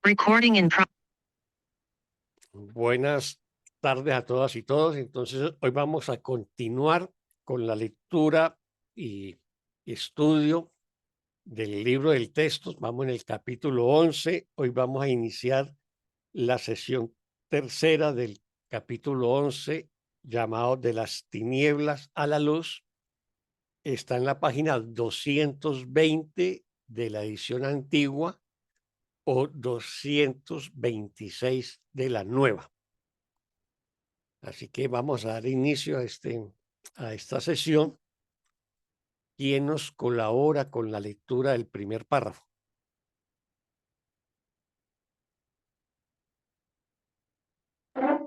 Recording in pro- Buenas tardes a todas y todos. Entonces, hoy vamos a continuar con la lectura y estudio del libro del texto. Vamos en el capítulo 11. Hoy vamos a iniciar la sesión tercera del capítulo 11, llamado De las tinieblas a la luz. Está en la página 220 de la edición antigua o 226 de la nueva. Así que vamos a dar inicio a esta sesión. ¿Quién nos colabora con la lectura del primer párrafo?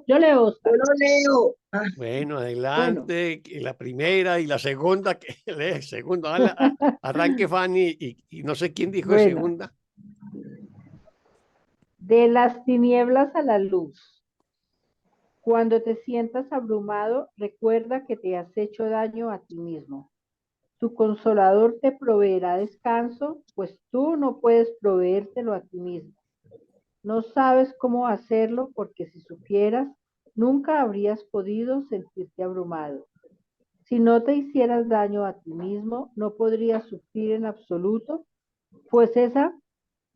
Yo leo, Yo Oscar. lo leo. Bueno, adelante. La primera y la segunda, que lee segunda. Arranque, Fanny, y no sé quién dijo de Bueno. segunda. De las tinieblas a la luz. Cuando te sientas abrumado, recuerda que te has hecho daño a ti mismo. Tu consolador te proveerá descanso, pues tú no puedes proveértelo a ti mismo. No sabes cómo hacerlo porque si supieras, nunca habrías podido sentirte abrumado. Si no te hicieras daño a ti mismo, no podrías sufrir en absoluto, pues esa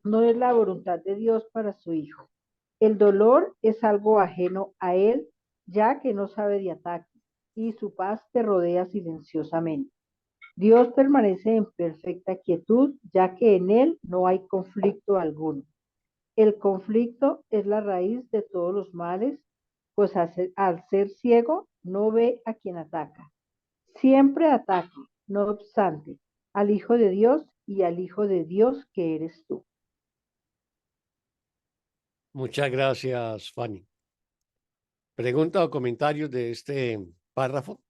no es la voluntad de Dios para su Hijo. El dolor es algo ajeno a Él, ya que no sabe de ataques, y su paz te rodea silenciosamente. Dios permanece en perfecta quietud, ya que en Él no hay conflicto alguno. El conflicto es la raíz de todos los males, pues al ser ciego no ve a quien ataca. Siempre ataca, no obstante, al Hijo de Dios y al Hijo de Dios que eres tú. Muchas gracias, Fanny. ¿Pregunta o comentarios de este párrafo?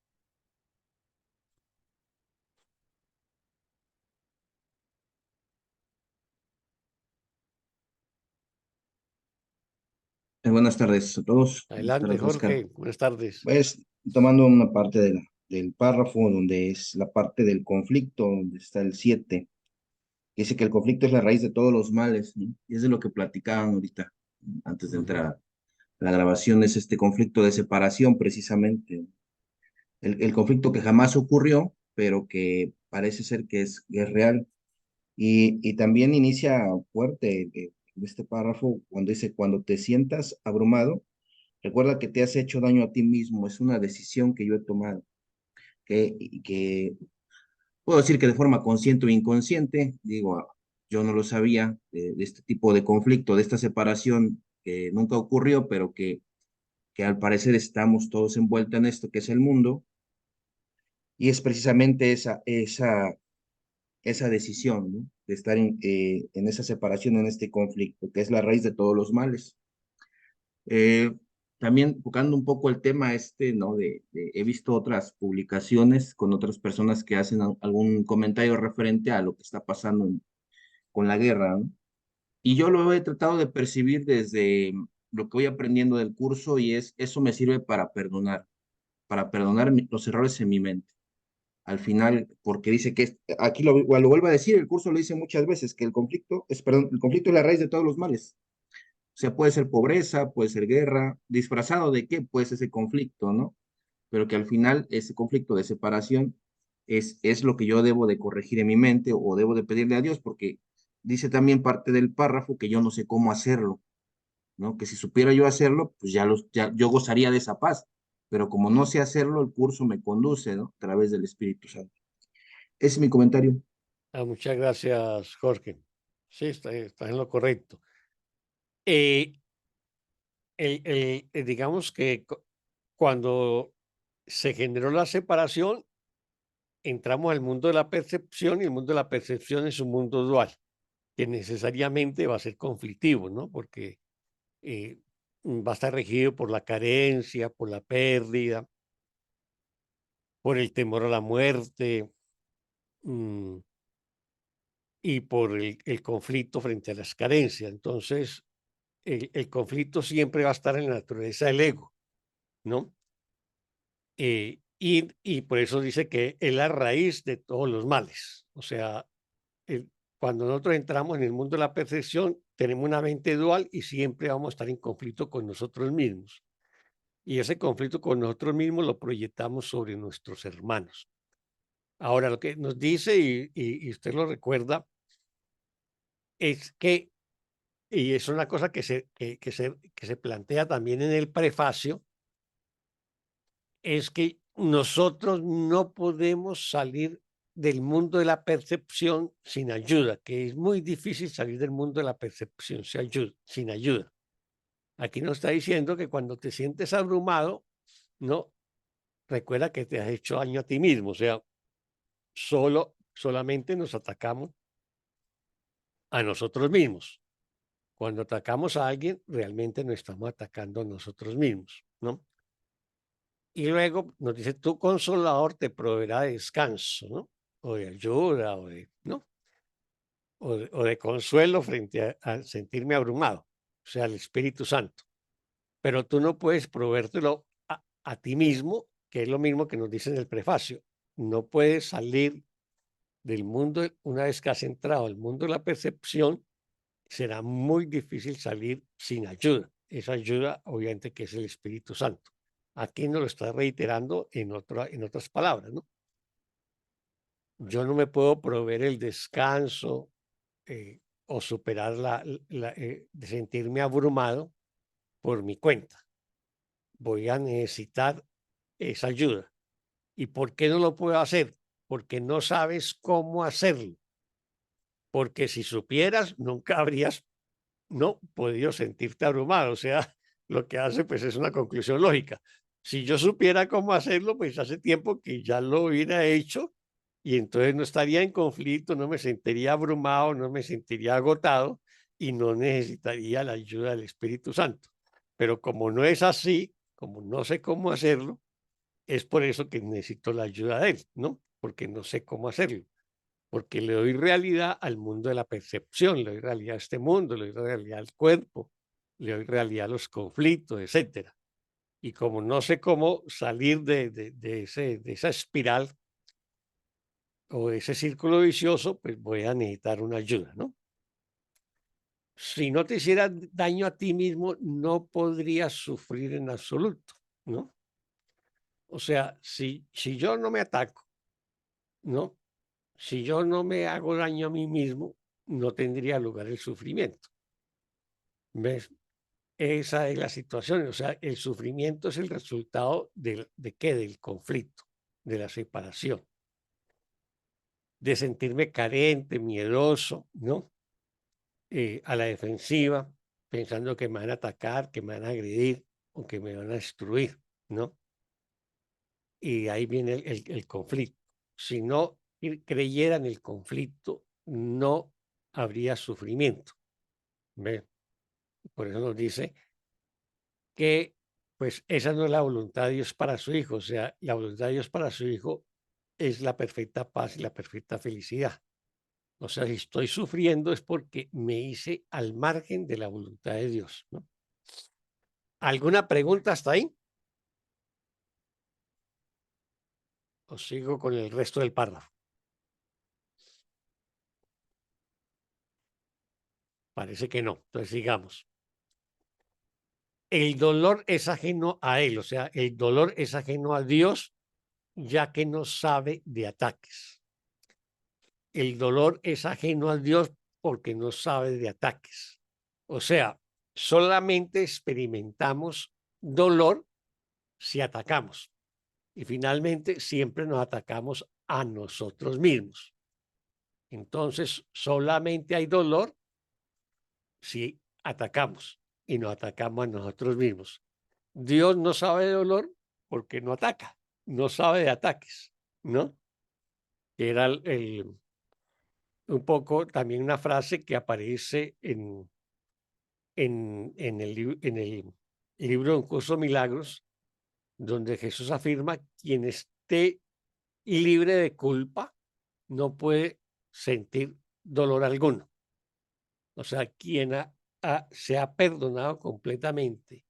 Buenas tardes a todos. Buenas Adelante, tardes, Oscar. Jorge. Buenas tardes. Pues tomando una parte del párrafo donde es la parte del conflicto, donde está el 7, que dice que el conflicto es la raíz de todos los males, ¿no? Y es de lo que platicaban ahorita, antes de entrar a la grabación, es este conflicto de separación precisamente. El conflicto que jamás ocurrió, pero que parece ser que es real. Y también inicia fuerte este párrafo cuando dice, cuando te sientas abrumado, recuerda que te has hecho daño a ti mismo, es una decisión que yo he tomado, que puedo decir que de forma consciente o inconsciente, digo, yo no lo sabía, de este tipo de conflicto, de esta separación que nunca ocurrió, pero que al parecer estamos todos envueltos en esto que es el mundo, y es precisamente esa decisión, ¿no? De estar en esa separación, en este conflicto, que es la raíz de todos los males. También tocando un poco el tema ¿no? He visto otras publicaciones con otras personas que hacen algún comentario referente a lo que está pasando con la guerra, ¿no? Y yo lo he tratado de percibir desde lo que voy aprendiendo del curso y eso me sirve para perdonar los errores en mi mente. Al final, porque dice que, aquí lo vuelvo a decir, el curso lo dice muchas veces, que el conflicto es la raíz de todos los males. O sea, puede ser pobreza, puede ser guerra, disfrazado de qué, pues ese conflicto, ¿no? Pero que al final ese conflicto de separación es lo que yo debo de corregir en mi mente o debo de pedirle a Dios, porque dice también parte del párrafo que yo no sé cómo hacerlo, ¿no? Que si supiera yo hacerlo, pues ya yo gozaría de esa paz, pero como no sé hacerlo, el curso me conduce, ¿no? A través del Espíritu Santo. Ese es mi comentario. Muchas gracias, Jorge. Sí, está en lo correcto. Digamos que cuando se generó la separación, entramos al mundo de la percepción y el mundo de la percepción es un mundo dual, que necesariamente va a ser conflictivo, ¿no? Porque va a estar regido por la carencia, por la pérdida, por el temor a la muerte mm, y por el conflicto frente a las carencias. Entonces, el conflicto siempre va a estar en la naturaleza del ego, ¿no? Y por eso dice que es la raíz de todos los males. O sea, cuando nosotros entramos en el mundo de la percepción, tenemos una mente dual y siempre vamos a estar en conflicto con nosotros mismos. Y ese conflicto con nosotros mismos lo proyectamos sobre nuestros hermanos. Ahora, lo que nos dice, y usted lo recuerda, es que, y es una cosa que se plantea también en el prefacio, es que nosotros no podemos salir del mundo de la percepción sin ayuda, que es muy difícil salir del mundo de la percepción sin ayuda. Aquí nos está diciendo que cuando te sientes abrumado, no, recuerda que te has hecho daño a ti mismo, o sea, solamente nos atacamos a nosotros mismos. Cuando atacamos a alguien, realmente nos estamos atacando a nosotros mismos, ¿no? Y luego nos dice, tu consolador te proveerá de descanso, ¿no? O de ayuda, ¿no? O de consuelo frente a sentirme abrumado, o sea, el Espíritu Santo. Pero tú no puedes proveértelo a ti mismo, que es lo mismo que nos dice en el prefacio. No puedes salir del mundo, una vez que has entrado al mundo de la percepción, será muy difícil salir sin ayuda. Esa ayuda, obviamente, que es el Espíritu Santo. Aquí nos lo está reiterando en otras palabras, ¿no? Yo no me puedo proveer el descanso o superar de sentirme abrumado por mi cuenta. Voy a necesitar esa ayuda. ¿Y por qué no lo puedo hacer? Porque no sabes cómo hacerlo. Porque si supieras, nunca habrías no podido sentirte abrumado. O sea, lo que hace pues es una conclusión lógica. Si yo supiera cómo hacerlo, pues hace tiempo que ya lo hubiera hecho y entonces no estaría en conflicto, no me sentiría abrumado, no me sentiría agotado y no necesitaría la ayuda del Espíritu Santo. Pero como no es así, como no sé cómo hacerlo, es por eso que necesito la ayuda de Él, ¿no? Porque no sé cómo hacerlo. Porque le doy realidad al mundo de la percepción, le doy realidad a este mundo, le doy realidad al cuerpo, le doy realidad a los conflictos, etcétera. Y como no sé cómo salir de esa espiral o de ese círculo vicioso, pues voy a necesitar una ayuda, ¿no? Si no te hiciera daño a ti mismo, no podrías sufrir en absoluto, ¿no? O sea, si yo no me ataco, ¿no? Si yo no me hago daño a mí mismo, no tendría lugar el sufrimiento. ¿Ves? Esa es la situación. O sea, el sufrimiento es el resultado ¿de qué? Del conflicto, de la separación, de sentirme carente, miedoso, ¿no? A la defensiva, pensando que me van a atacar, que me van a agredir o que me van a destruir, ¿no? Y ahí viene el conflicto. Si no creyera en el conflicto, no habría sufrimiento. ¿Ves? Por eso nos dice que pues esa no es la voluntad de Dios para su hijo, o sea, la voluntad de Dios para su hijo es la perfecta paz y la perfecta felicidad. O sea, si estoy sufriendo es porque me hice al margen de la voluntad de Dios, ¿no? ¿Alguna pregunta hasta ahí? ¿O sigo con el resto del párrafo? Parece que no. Entonces sigamos. El dolor es ajeno a él, o sea, el dolor es ajeno a Dios, ya que no sabe de ataques. El dolor es ajeno a Dios porque no sabe de ataques. O sea, solamente experimentamos dolor si atacamos. Y finalmente siempre nos atacamos a nosotros mismos. Entonces, solamente hay dolor si atacamos y nos atacamos a nosotros mismos. Dios no sabe de dolor porque no ataca, no sabe de ataques, ¿no? Que era un poco también una frase que aparece en el libro Un Curso de Milagros, donde Jesús afirma: quien esté libre de culpa no puede sentir dolor alguno. O sea, quien se ha perdonado completamente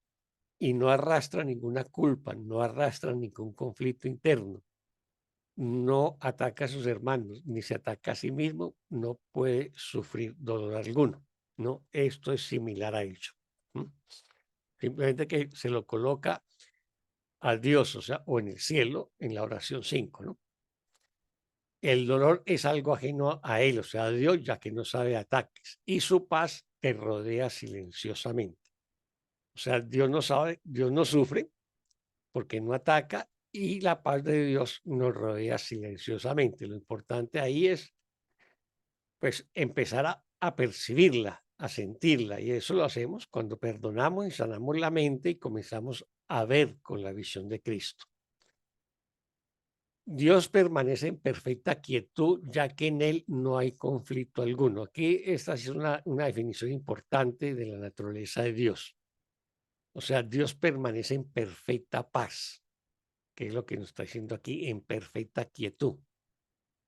y no arrastra ninguna culpa, no arrastra ningún conflicto interno, no ataca a sus hermanos, ni se ataca a sí mismo, no puede sufrir dolor alguno, ¿no? Esto es similar a ello. ¿M? Simplemente que se lo coloca a Dios, o sea, o en el cielo, en la oración 5, ¿no? El dolor es algo ajeno a él, o sea, a Dios, ya que no sabe ataques, y su paz te rodea silenciosamente. O sea, Dios no sabe, Dios no sufre porque no ataca y la paz de Dios nos rodea silenciosamente. Lo importante ahí es, pues, empezar a percibirla, a sentirla, y eso lo hacemos cuando perdonamos y sanamos la mente y comenzamos a ver con la visión de Cristo. Dios permanece en perfecta quietud, ya que en él no hay conflicto alguno. Aquí esta es una definición importante de la naturaleza de Dios. O sea, Dios permanece en perfecta paz, que es lo que nos está diciendo aquí, en perfecta quietud,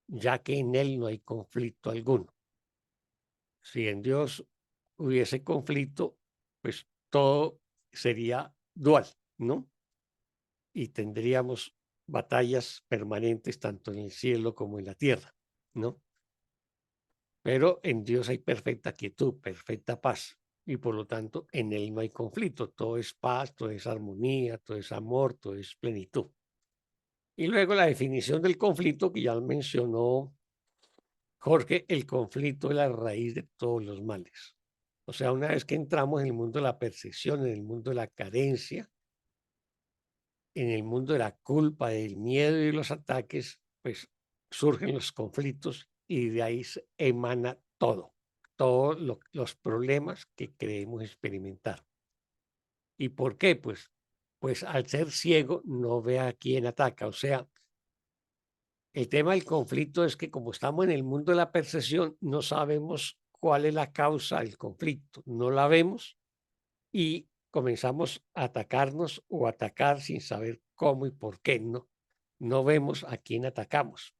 ya que en él no hay conflicto alguno. Si en Dios hubiese conflicto, pues todo sería dual, ¿no? Y tendríamos batallas permanentes tanto en el cielo como en la tierra, ¿no? Pero en Dios hay perfecta quietud, perfecta paz, y por lo tanto en Él no hay conflicto, todo es paz, todo es armonía, todo es amor, todo es plenitud. Y luego la definición del conflicto que ya mencionó Jorge, el conflicto es la raíz de todos los males. O sea, una vez que entramos en el mundo de la percepción, en el mundo de la carencia, en el mundo de la culpa, del miedo y de los ataques, pues surgen los conflictos y de ahí se emana todo, todos los problemas que creemos experimentar. ¿Y por qué? Pues al ser ciego no ve a quién ataca. O sea, el tema del conflicto es que como estamos en el mundo de la percepción, no sabemos cuál es la causa del conflicto, no la vemos y comenzamos a atacarnos o atacar sin saber cómo y por qué, no vemos a quién atacamos.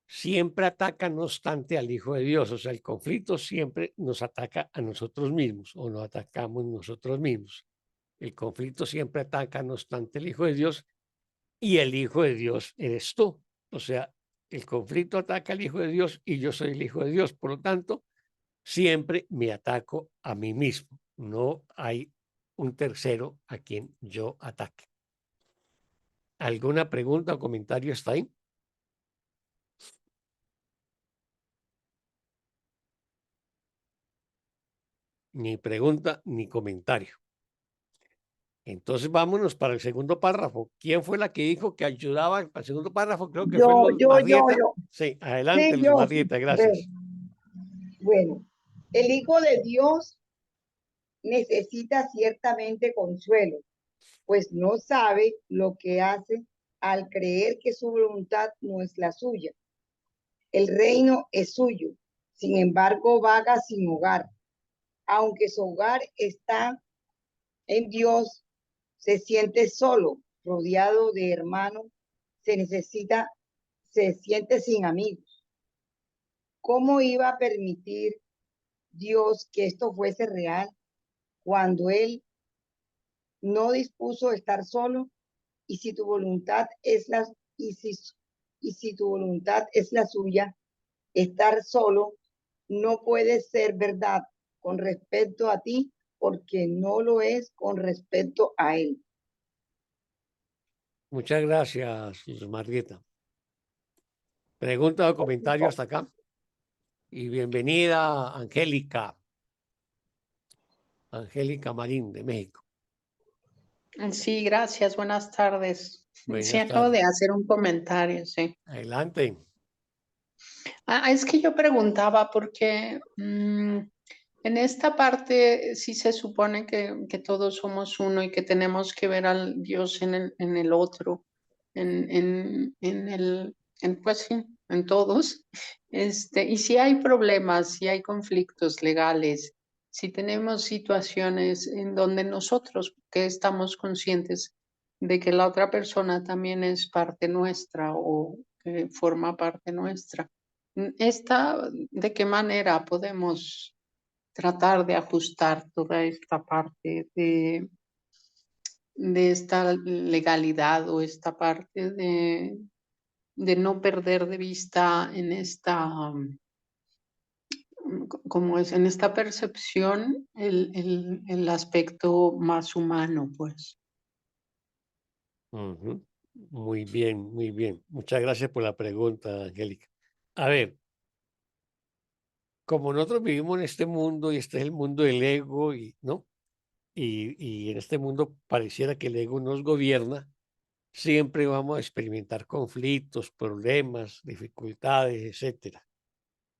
Siempre ataca, no obstante, al Hijo de Dios, o sea, el conflicto siempre nos ataca a nosotros mismos o nos atacamos nosotros mismos. El conflicto siempre ataca, no obstante, el Hijo de Dios y el Hijo de Dios eres tú. O sea, el conflicto ataca al Hijo de Dios y yo soy el Hijo de Dios. Por lo tanto, siempre me ataco a mí mismo. No hay un tercero a quien yo ataque. ¿Alguna pregunta o comentario está ahí? Ni pregunta ni comentario. Entonces vámonos para el segundo párrafo. ¿Quién fue la que dijo que ayudaba al segundo párrafo? Creo que fue Yo, Luz yo, yo, Marrieta. yo. Sí, adelante, Sí, Luz yo. Marrieta, gracias. Bueno, el Hijo de Dios necesita ciertamente consuelo, pues no sabe lo que hace al creer que su voluntad no es la suya. El reino es suyo, sin embargo vaga sin hogar. Aunque su hogar está en Dios, se siente solo, rodeado de hermanos, se siente sin amigos. ¿Cómo iba a permitir Dios que esto fuese real cuando Él no dispuso estar solo? Y si tu voluntad es la, y si tu voluntad es la suya, estar solo no puede ser verdad con respecto a ti, porque no lo es con respecto a Él. Muchas gracias, Luz Marrieta. Pregunta o comentario hasta acá. Y bienvenida, Angélica. Angélica Marín, de México. Sí, gracias. Buenas tardes. Sí, Buenas acabo de tardes. hacer un comentario, sí. Adelante. Es que yo preguntaba porque en esta parte sí se supone que todos somos uno y que tenemos que ver al Dios en el otro, pues sí, en todos. Y si hay problemas, si hay conflictos legales, si tenemos situaciones en donde nosotros que estamos conscientes de que la otra persona también es parte nuestra o que forma parte nuestra. ¿De qué manera podemos tratar de ajustar toda esta parte de esta legalidad o esta parte de no perder de vista en esta como es en esta percepción, el aspecto más humano, pues. Ujú. Muy bien, muy bien. Muchas gracias por la pregunta, Angélica. A ver, como nosotros vivimos en este mundo y este es el mundo del ego, y, ¿no? Y en este mundo pareciera que el ego nos gobierna, siempre vamos a experimentar conflictos, problemas, dificultades, etcétera,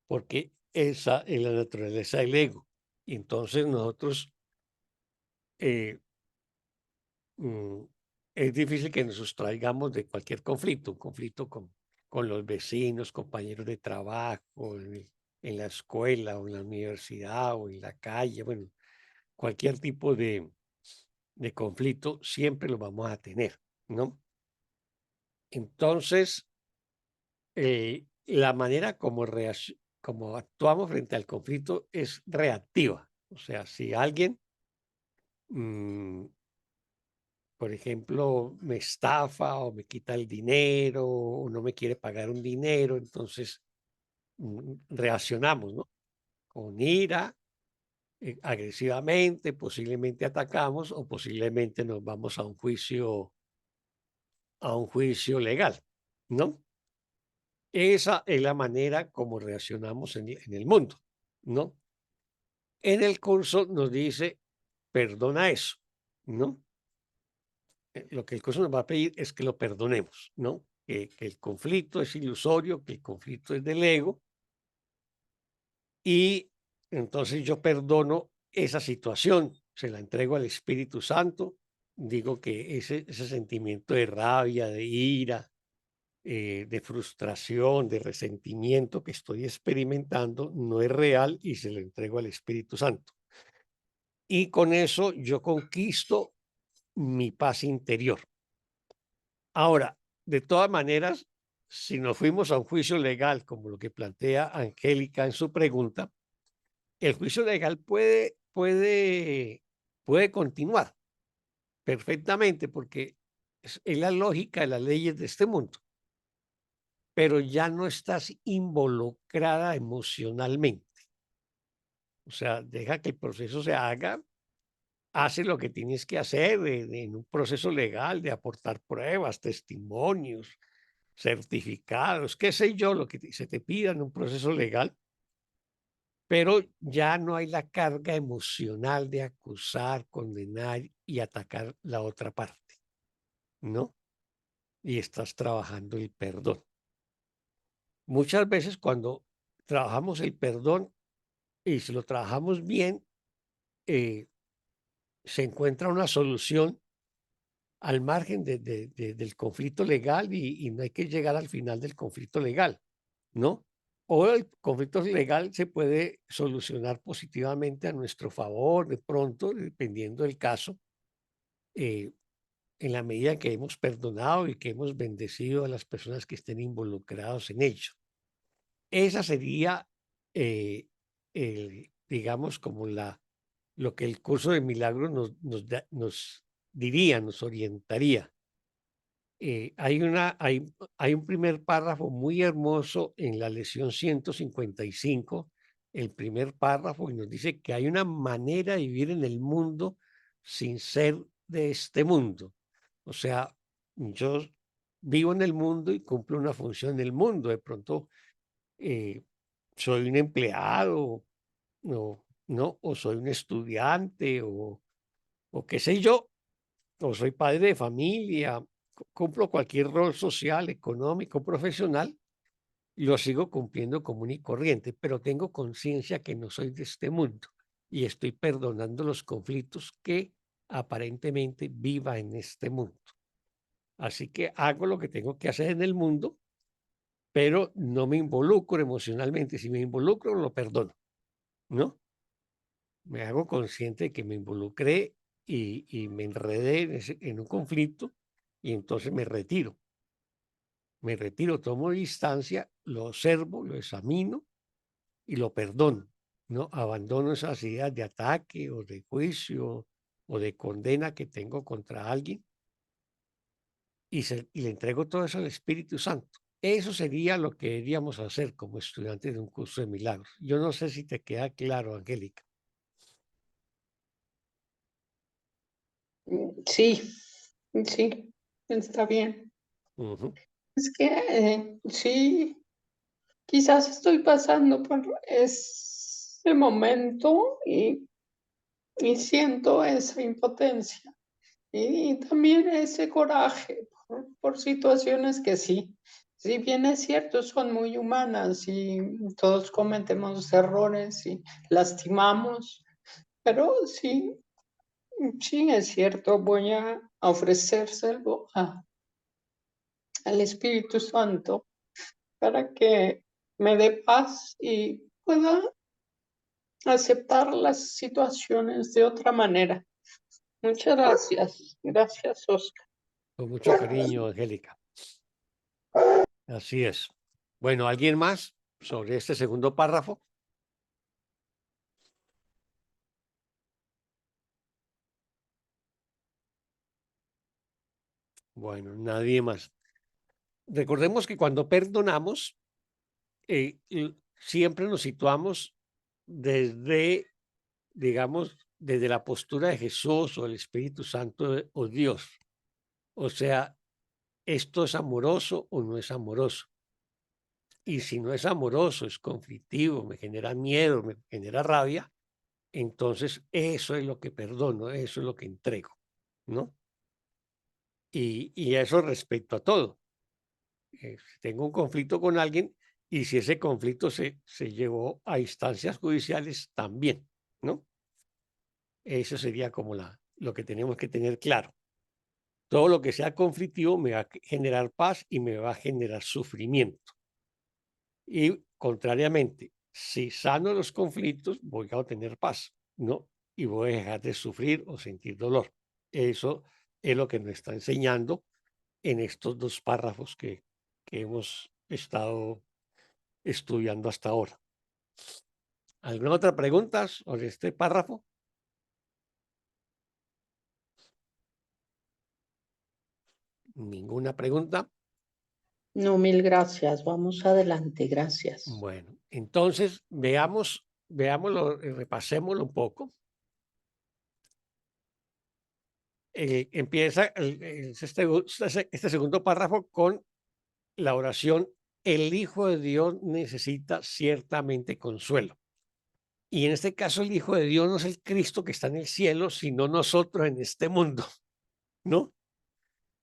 porque esa es la naturaleza del ego. Y entonces nosotros eh, mm, es difícil que nos sustraigamos de cualquier conflicto, un conflicto con los vecinos, compañeros de trabajo, en la escuela o en la universidad o en la calle, bueno, cualquier tipo de conflicto siempre lo vamos a tener, ¿no? Entonces, la manera como actuamos frente al conflicto es reactiva. O sea, si alguien, mm, por ejemplo, me estafa o me quita el dinero o no me quiere pagar un dinero, entonces reaccionamos, ¿no? Con ira, agresivamente, posiblemente atacamos o posiblemente nos vamos a un juicio legal, ¿no? Esa es la manera como reaccionamos en el mundo, ¿no? En el curso nos dice, perdona eso, ¿no? Lo que el curso nos va a pedir es que lo perdonemos, ¿no? Que el conflicto es ilusorio, que el conflicto es del ego, y entonces yo perdono esa situación, se la entrego al Espíritu Santo, digo que ese sentimiento de rabia, de ira, de frustración, de resentimiento que estoy experimentando no es real y se lo entrego al Espíritu Santo. Y con eso yo conquisto mi paz interior. Ahora, de todas maneras, si nos fuimos a un juicio legal, como lo que plantea Angélica en su pregunta, el juicio legal puede continuar perfectamente porque es la lógica de las leyes de este mundo, pero ya no estás involucrada emocionalmente. O sea, deja que el proceso se haga, hace lo que tienes que hacer en un proceso legal de aportar pruebas, testimonios, certificados, qué sé yo, lo que se te pida en un proceso legal, pero ya no hay la carga emocional de acusar, condenar y atacar la otra parte, ¿no? Y estás trabajando el perdón. Muchas veces cuando trabajamos el perdón y si lo trabajamos bien, eh, se encuentra una solución al margen del conflicto legal y no hay que llegar al final del conflicto legal, ¿no? O el conflicto legal se puede solucionar positivamente a nuestro favor, de pronto, dependiendo del caso, eh, en la medida que hemos perdonado y que hemos bendecido a las personas que estén involucrados en ello. Esa sería, digamos, como lo que el curso de milagros nos diría, nos orientaría. Hay un primer párrafo muy hermoso en la lección 155, el primer párrafo, y nos dice que hay una manera de vivir en el mundo sin ser de este mundo. O sea, yo vivo en el mundo y cumplo una función en el mundo. De pronto, eh, soy un empleado, ¿no? O soy un estudiante, o qué sé yo, o soy padre de familia, cumplo cualquier rol social, económico, profesional, y lo sigo cumpliendo común y corriente, pero tengo conciencia que no soy de este mundo y estoy perdonando los conflictos que aparentemente viva en este mundo. Así que hago lo que tengo que hacer en el mundo, pero no me involucro emocionalmente. Si me involucro, lo perdono, ¿no? Me hago consciente de que me involucré y me enredé en un conflicto y entonces me retiro, tomo distancia, lo observo, lo examino y lo perdono, ¿no? Abandono esas ideas de ataque o de juicio o de condena que tengo contra alguien y le entrego todo eso al Espíritu Santo. Eso sería lo que deberíamos hacer como estudiantes de un curso de milagros. Yo no sé si te queda claro, Angélica. Sí, sí, está bien. Ujú. Es que sí, quizás estoy pasando por ese momento y siento esa impotencia y también ese coraje por situaciones que sí, si bien es cierto, son muy humanas y todos cometemos errores y lastimamos, pero sí, sí es cierto, voy a ofrecérselo al Espíritu Santo para que me dé paz y pueda aceptar las situaciones de otra manera. Muchas gracias. Gracias, Oscar. Con mucho cariño, Angélica. Así es. Bueno, ¿alguien más sobre este segundo párrafo? Bueno, nadie más. Recordemos que cuando perdonamos, siempre nos situamos desde, digamos, desde la postura de Jesús o el Espíritu Santo o Dios. O sea, ¿esto es amoroso o no es amoroso? Y si no es amoroso, es conflictivo, me genera miedo, me genera rabia, entonces eso es lo que perdono, eso es lo que entrego, ¿no? Y eso respecto a todo. Si tengo un conflicto con alguien y si ese conflicto se llevó a instancias judiciales también, ¿no? Eso sería como lo que tenemos que tener claro. Todo lo que sea conflictivo me va a generar paz y me va a generar sufrimiento. Y contrariamente, si sano los conflictos, voy a obtener paz, ¿no? Y voy a dejar de sufrir o sentir dolor. Eso es lo que nos está enseñando en estos dos párrafos que hemos estado estudiando hasta ahora. ¿Alguna otra pregunta sobre este párrafo? ¿Ninguna pregunta? No, mil gracias. Vamos adelante. Gracias. Bueno, entonces veámoslo, repasémoslo un poco. Empieza este segundo párrafo con la oración: el Hijo de Dios necesita ciertamente consuelo. Y en este caso el Hijo de Dios no es el Cristo que está en el cielo, sino nosotros en este mundo, ¿no?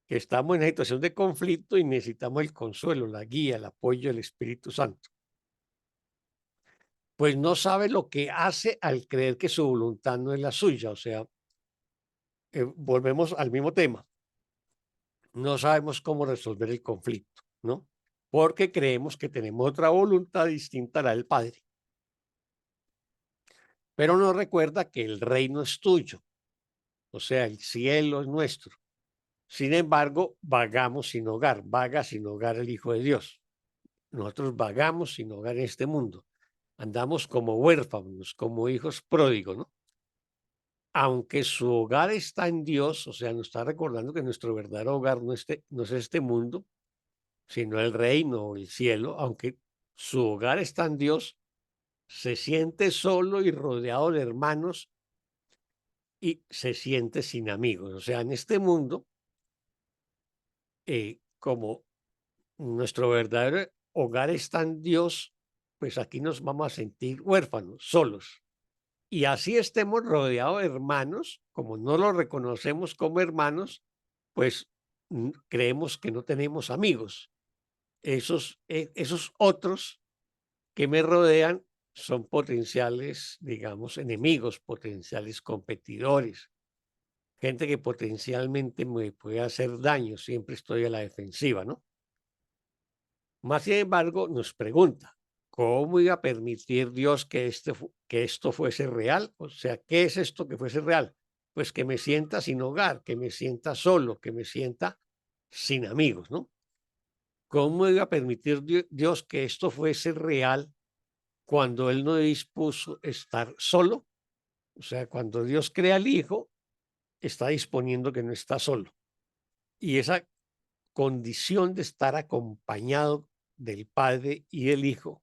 Que estamos en una situación de conflicto y necesitamos el consuelo, la guía, el apoyo del Espíritu Santo. Pues no sabe lo que hace al creer que su voluntad no es la suya. O sea, volvemos al mismo tema. No sabemos cómo resolver el conflicto, ¿no? Porque creemos que tenemos otra voluntad distinta a la del Padre. Pero no recuerda que el reino es tuyo, o sea, el cielo es nuestro. Sin embargo, vagamos sin hogar, vaga sin hogar el Hijo de Dios. Nosotros vagamos sin hogar en este mundo. Andamos como huérfanos, como hijos pródigos, ¿no? Aunque su hogar está en Dios, o sea, nos está recordando que nuestro verdadero hogar no es este mundo, sino el reino o el cielo, aunque su hogar está en Dios, se siente solo y rodeado de hermanos y se siente sin amigos. O sea, en este mundo, como nuestro verdadero hogar está en Dios, pues aquí nos vamos a sentir huérfanos, solos. Y así estemos rodeados de hermanos, como no los reconocemos como hermanos, pues creemos que no tenemos amigos. Esos otros que me rodean son potenciales, digamos, enemigos, potenciales competidores, gente que potencialmente me puede hacer daño, siempre estoy a la defensiva, ¿no? Más sin embargo, nos pregunta, ¿cómo iba a permitir Dios que esto fuese real? O sea, ¿qué es esto que fuese real? Pues que me sienta sin hogar, que me sienta solo, que me sienta sin amigos, ¿no? ¿Cómo iba a permitir Dios que esto fuese real cuando Él no dispuso estar solo? O sea, cuando Dios crea al Hijo, está disponiendo que no está solo. Y esa condición de estar acompañado del Padre y del Hijo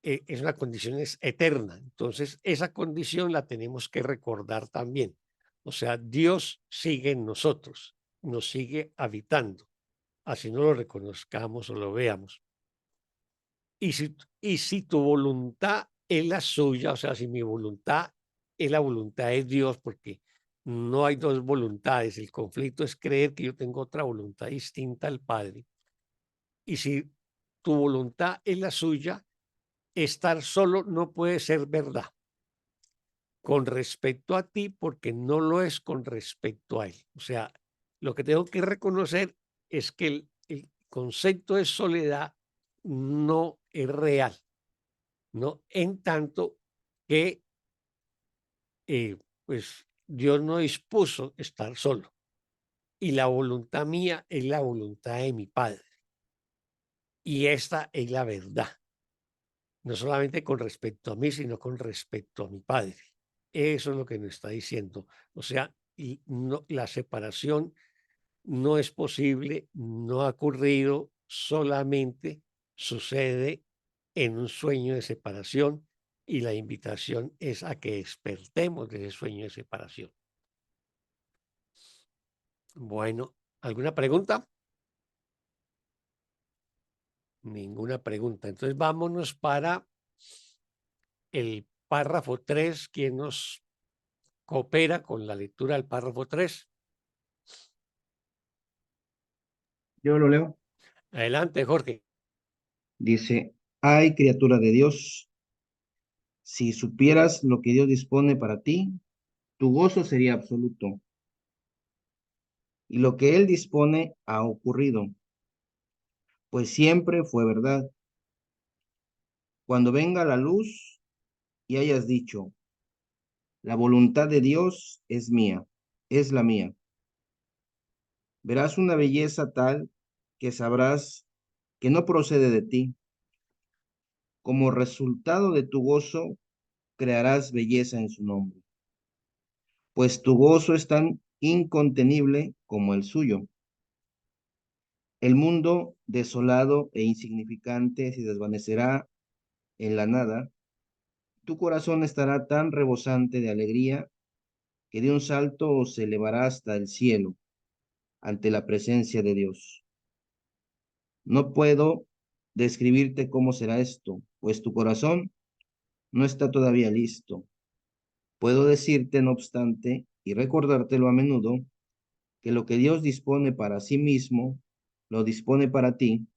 es una condición eterna. Entonces, esa condición la tenemos que recordar también. O sea, Dios sigue en nosotros, nos sigue habitando, así no lo reconozcamos o lo veamos. Y si tu voluntad es la suya, o sea, si mi voluntad es la voluntad de Dios, porque no hay dos voluntades, el conflicto es creer que yo tengo otra voluntad distinta al Padre. Y si tu voluntad es la suya, estar solo no puede ser verdad con respecto a ti, porque no lo es con respecto a él. O sea, lo que tengo que reconocer es que el concepto de soledad no es real, ¿no? En tanto que, pues, Dios no dispuso estar solo. Y la voluntad mía es la voluntad de mi Padre. Y esta es la verdad. No solamente con respecto a mí, sino con respecto a mi Padre. Eso es lo que nos está diciendo. O sea, y no, la separación no es posible, no ha ocurrido, solamente sucede en un sueño de separación y la invitación es a que despertemos de ese sueño de separación. Bueno, ¿alguna pregunta? Ninguna pregunta. Entonces vámonos para el párrafo 3, quien nos coopera con la lectura del párrafo 3. Yo lo leo. Adelante, Jorge. Dice, ay, criatura de Dios, si supieras lo que Dios dispone para ti, tu gozo sería absoluto. Y lo que Él dispone ha ocurrido, pues siempre fue verdad. Cuando venga la luz y hayas dicho, la voluntad de Dios es mía, es la mía. Verás una belleza tal que sabrás que no procede de ti. Como resultado de tu gozo, crearás belleza en su nombre, pues tu gozo es tan incontenible como el suyo. El mundo desolado e insignificante se desvanecerá en la nada. Tu corazón estará tan rebosante de alegría que de un salto se elevará hasta el cielo ante la presencia de Dios. No puedo describirte cómo será esto, pues tu corazón no está todavía listo. Puedo decirte, no obstante, y recordártelo a menudo, que lo que Dios dispone para sí mismo, lo dispone para ti,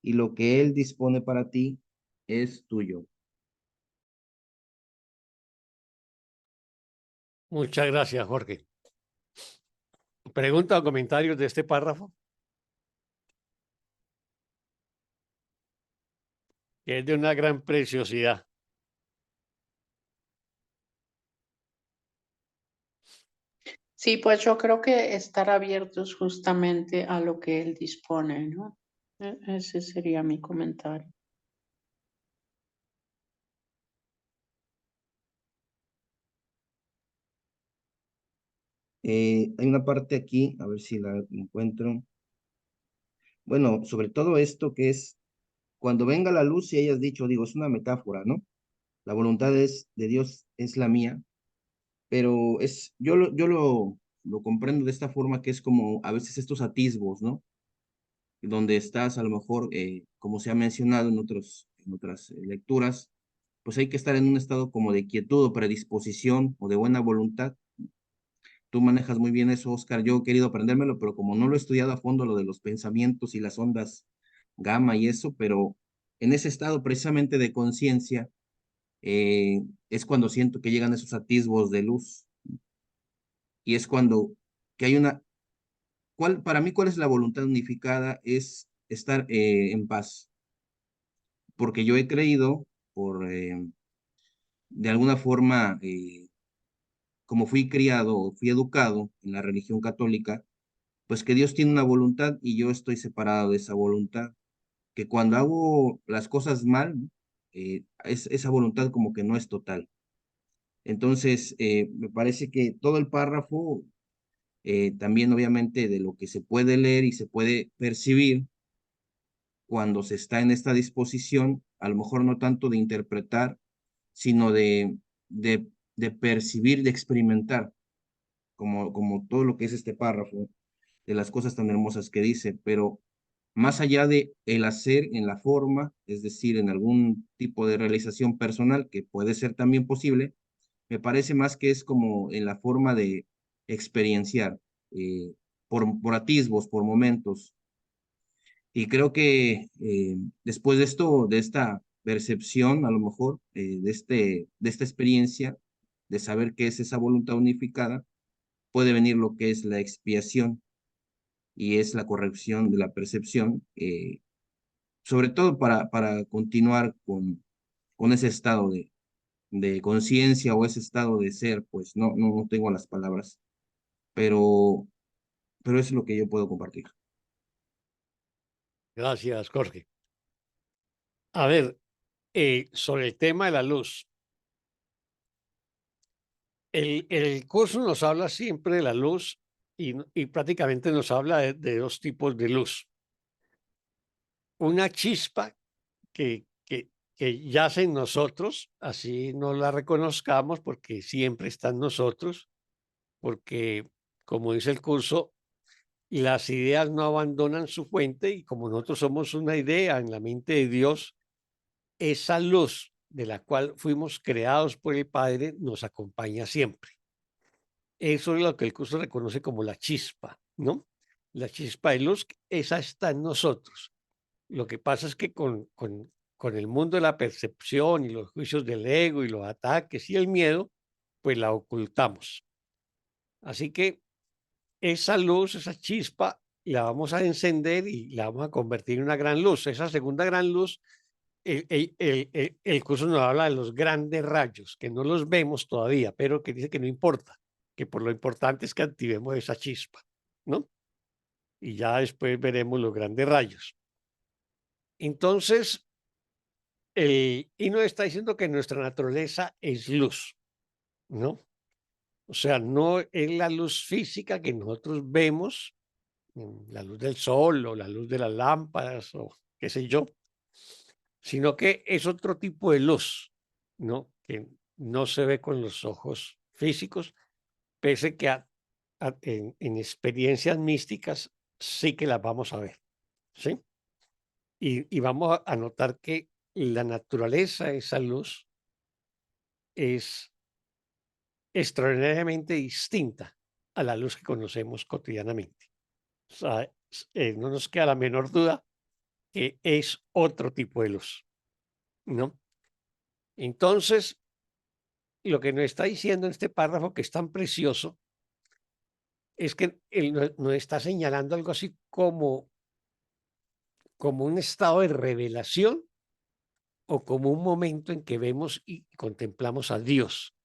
y lo que Él dispone para ti es tuyo. Muchas gracias, Jorge. ¿Pregunta o comentarios de este párrafo? Que es de una gran preciosidad. Sí, pues yo creo que estar abiertos justamente a lo que Él dispone, ¿no? Ese sería mi comentario. Hay una parte aquí, a ver si la encuentro. Bueno, sobre todo esto que es, cuando venga la luz y hayas dicho, digo, es una metáfora, ¿no? La voluntad es de Dios, es la mía, pero lo comprendo de esta forma que es como a veces estos atisbos, ¿no? Donde estás a lo mejor, como se ha mencionado en otras lecturas, pues hay que estar en un estado como de quietud o predisposición o de buena voluntad. Tú manejas muy bien eso, Oscar. Yo he querido aprendérmelo, pero como no lo he estudiado a fondo, lo de los pensamientos y las ondas gamma y eso, pero en ese estado precisamente de conciencia es cuando siento que llegan esos atisbos de luz y es cuando que hay para mí, ¿cuál es la voluntad unificada? Es estar en paz, porque yo he creído, de alguna forma, como fui criado o fui educado en la religión católica, pues que Dios tiene una voluntad y yo estoy separado de esa voluntad, que cuando hago las cosas mal, esa voluntad como que no es total. Entonces, me parece que todo el párrafo también obviamente de lo que se puede leer y se puede percibir cuando se está en esta disposición, a lo mejor no tanto de interpretar, sino de, de percibir, de experimentar, como todo lo que es este párrafo, de las cosas tan hermosas que dice, pero más allá de el hacer en la forma, es decir, en algún tipo de realización personal, que puede ser también posible, me parece más que es como en la forma de experienciar, por atisbos, por momentos. Y creo que después de esto, de esta percepción, a lo mejor, de esta experiencia, de saber qué es esa voluntad unificada, puede venir lo que es la expiación y es la corrección de la percepción, sobre todo para continuar con ese estado de conciencia o ese estado de ser, pues no tengo las palabras, pero, pero eso es lo que yo puedo compartir. Gracias, Jorge. A ver, sobre el tema de la luz. El curso nos habla siempre de la luz y prácticamente nos habla de dos tipos de luz. Una chispa que yace en nosotros, así no la reconozcamos porque siempre está en nosotros, porque, como dice el curso, las ideas no abandonan su fuente y como nosotros somos una idea en la mente de Dios, esa luz de la cual fuimos creados por el Padre nos acompaña siempre. Eso es lo que el curso reconoce como la chispa, ¿no? La chispa de luz, esa está en nosotros. Lo que pasa es que con el mundo de la percepción y los juicios del ego y los ataques y el miedo, pues la ocultamos. Así que esa luz, esa chispa, la vamos a encender y la vamos a convertir en una gran luz. Esa segunda gran luz, el curso nos habla de los grandes rayos, que no los vemos todavía, pero que dice que no importa, que por lo importante es que activemos esa chispa, ¿no? Y ya después veremos los grandes rayos. Entonces, y nos está diciendo que nuestra naturaleza es luz, ¿no? O sea, no es la luz física que nosotros vemos, la luz del sol o la luz de las lámparas o qué sé yo, sino que es otro tipo de luz, ¿no? Que no se ve con los ojos físicos, pese que en experiencias místicas sí que las vamos a ver, ¿sí? Y vamos a notar que la naturaleza de esa luz es extraordinariamente distinta a la luz que conocemos cotidianamente. O sea, no nos queda la menor duda que es otro tipo de luz, ¿no? Entonces, lo que nos está diciendo en este párrafo que es tan precioso es que él nos está señalando algo así como un estado de revelación o como un momento en que vemos y contemplamos a Dios.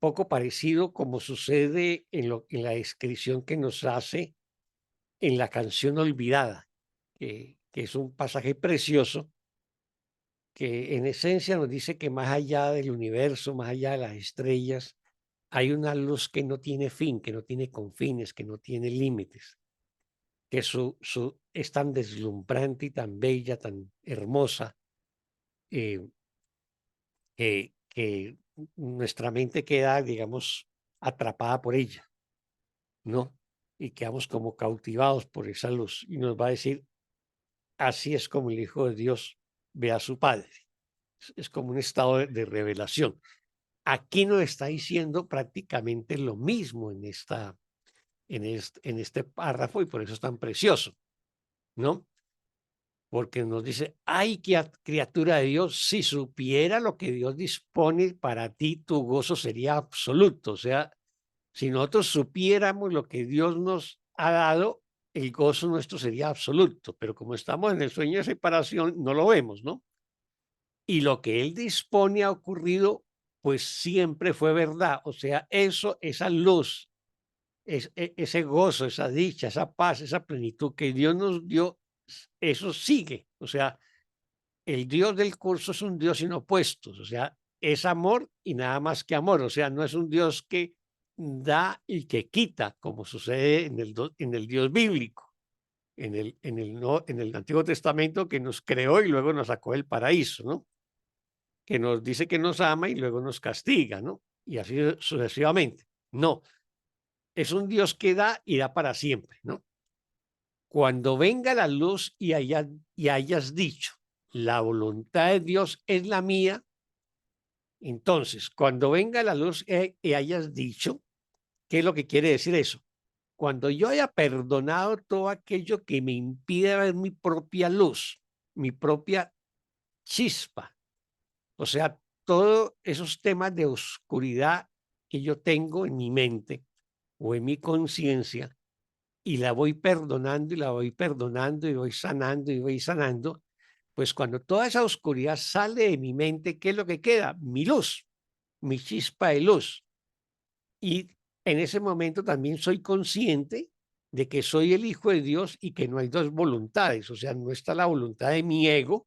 Poco parecido como sucede en la descripción que nos hace en la canción Olvidada, que es un pasaje precioso que en esencia nos dice que más allá del universo, más allá de las estrellas, hay una luz que no tiene fin, que no tiene confines, que no tiene límites, que es tan deslumbrante y tan bella, tan hermosa, eh, que nuestra mente queda, digamos, atrapada por ella, ¿no? Y quedamos como cautivados por esa luz. Y nos va a decir, así es como el Hijo de Dios ve a su Padre. Es como un estado de revelación. Aquí nos está diciendo prácticamente lo mismo en este párrafo y por eso es tan precioso, ¿no? Porque nos dice, ay, criatura de Dios, si supiera lo que Dios dispone para ti, tu gozo sería absoluto. O sea, si nosotros supiéramos lo que Dios nos ha dado, el gozo nuestro sería absoluto. Pero como estamos en el sueño de separación, no lo vemos, ¿no? Y lo que Él dispone ha ocurrido, pues siempre fue verdad. O sea, eso, esa luz, ese gozo, esa dicha, esa paz, esa plenitud que Dios nos dio, eso sigue. O sea, el Dios del curso es un Dios sin opuestos. O sea, es amor y nada más que amor. O sea, no es un Dios que da y que quita, como sucede en el Dios bíblico, en el Antiguo Testamento, que nos creó y luego nos sacó del paraíso, ¿no? Que nos dice que nos ama y luego nos castiga, ¿no? Y así sucesivamente. No, es un Dios que da y da para siempre, ¿no? Cuando venga la luz y hayas dicho, la voluntad de Dios es la mía, entonces, cuando venga la luz y hayas dicho, ¿qué es lo que quiere decir eso? Cuando yo haya perdonado todo aquello que me impide ver mi propia luz, mi propia chispa, o sea, todos esos temas de oscuridad que yo tengo en mi mente o en mi conciencia, y la voy perdonando y la voy perdonando y voy sanando y voy sanando, pues cuando toda esa oscuridad sale de mi mente, ¿qué es lo que queda? Mi luz, mi chispa de luz. Y en ese momento también soy consciente de que soy el Hijo de Dios y que no hay dos voluntades, o sea, no está la voluntad de mi ego,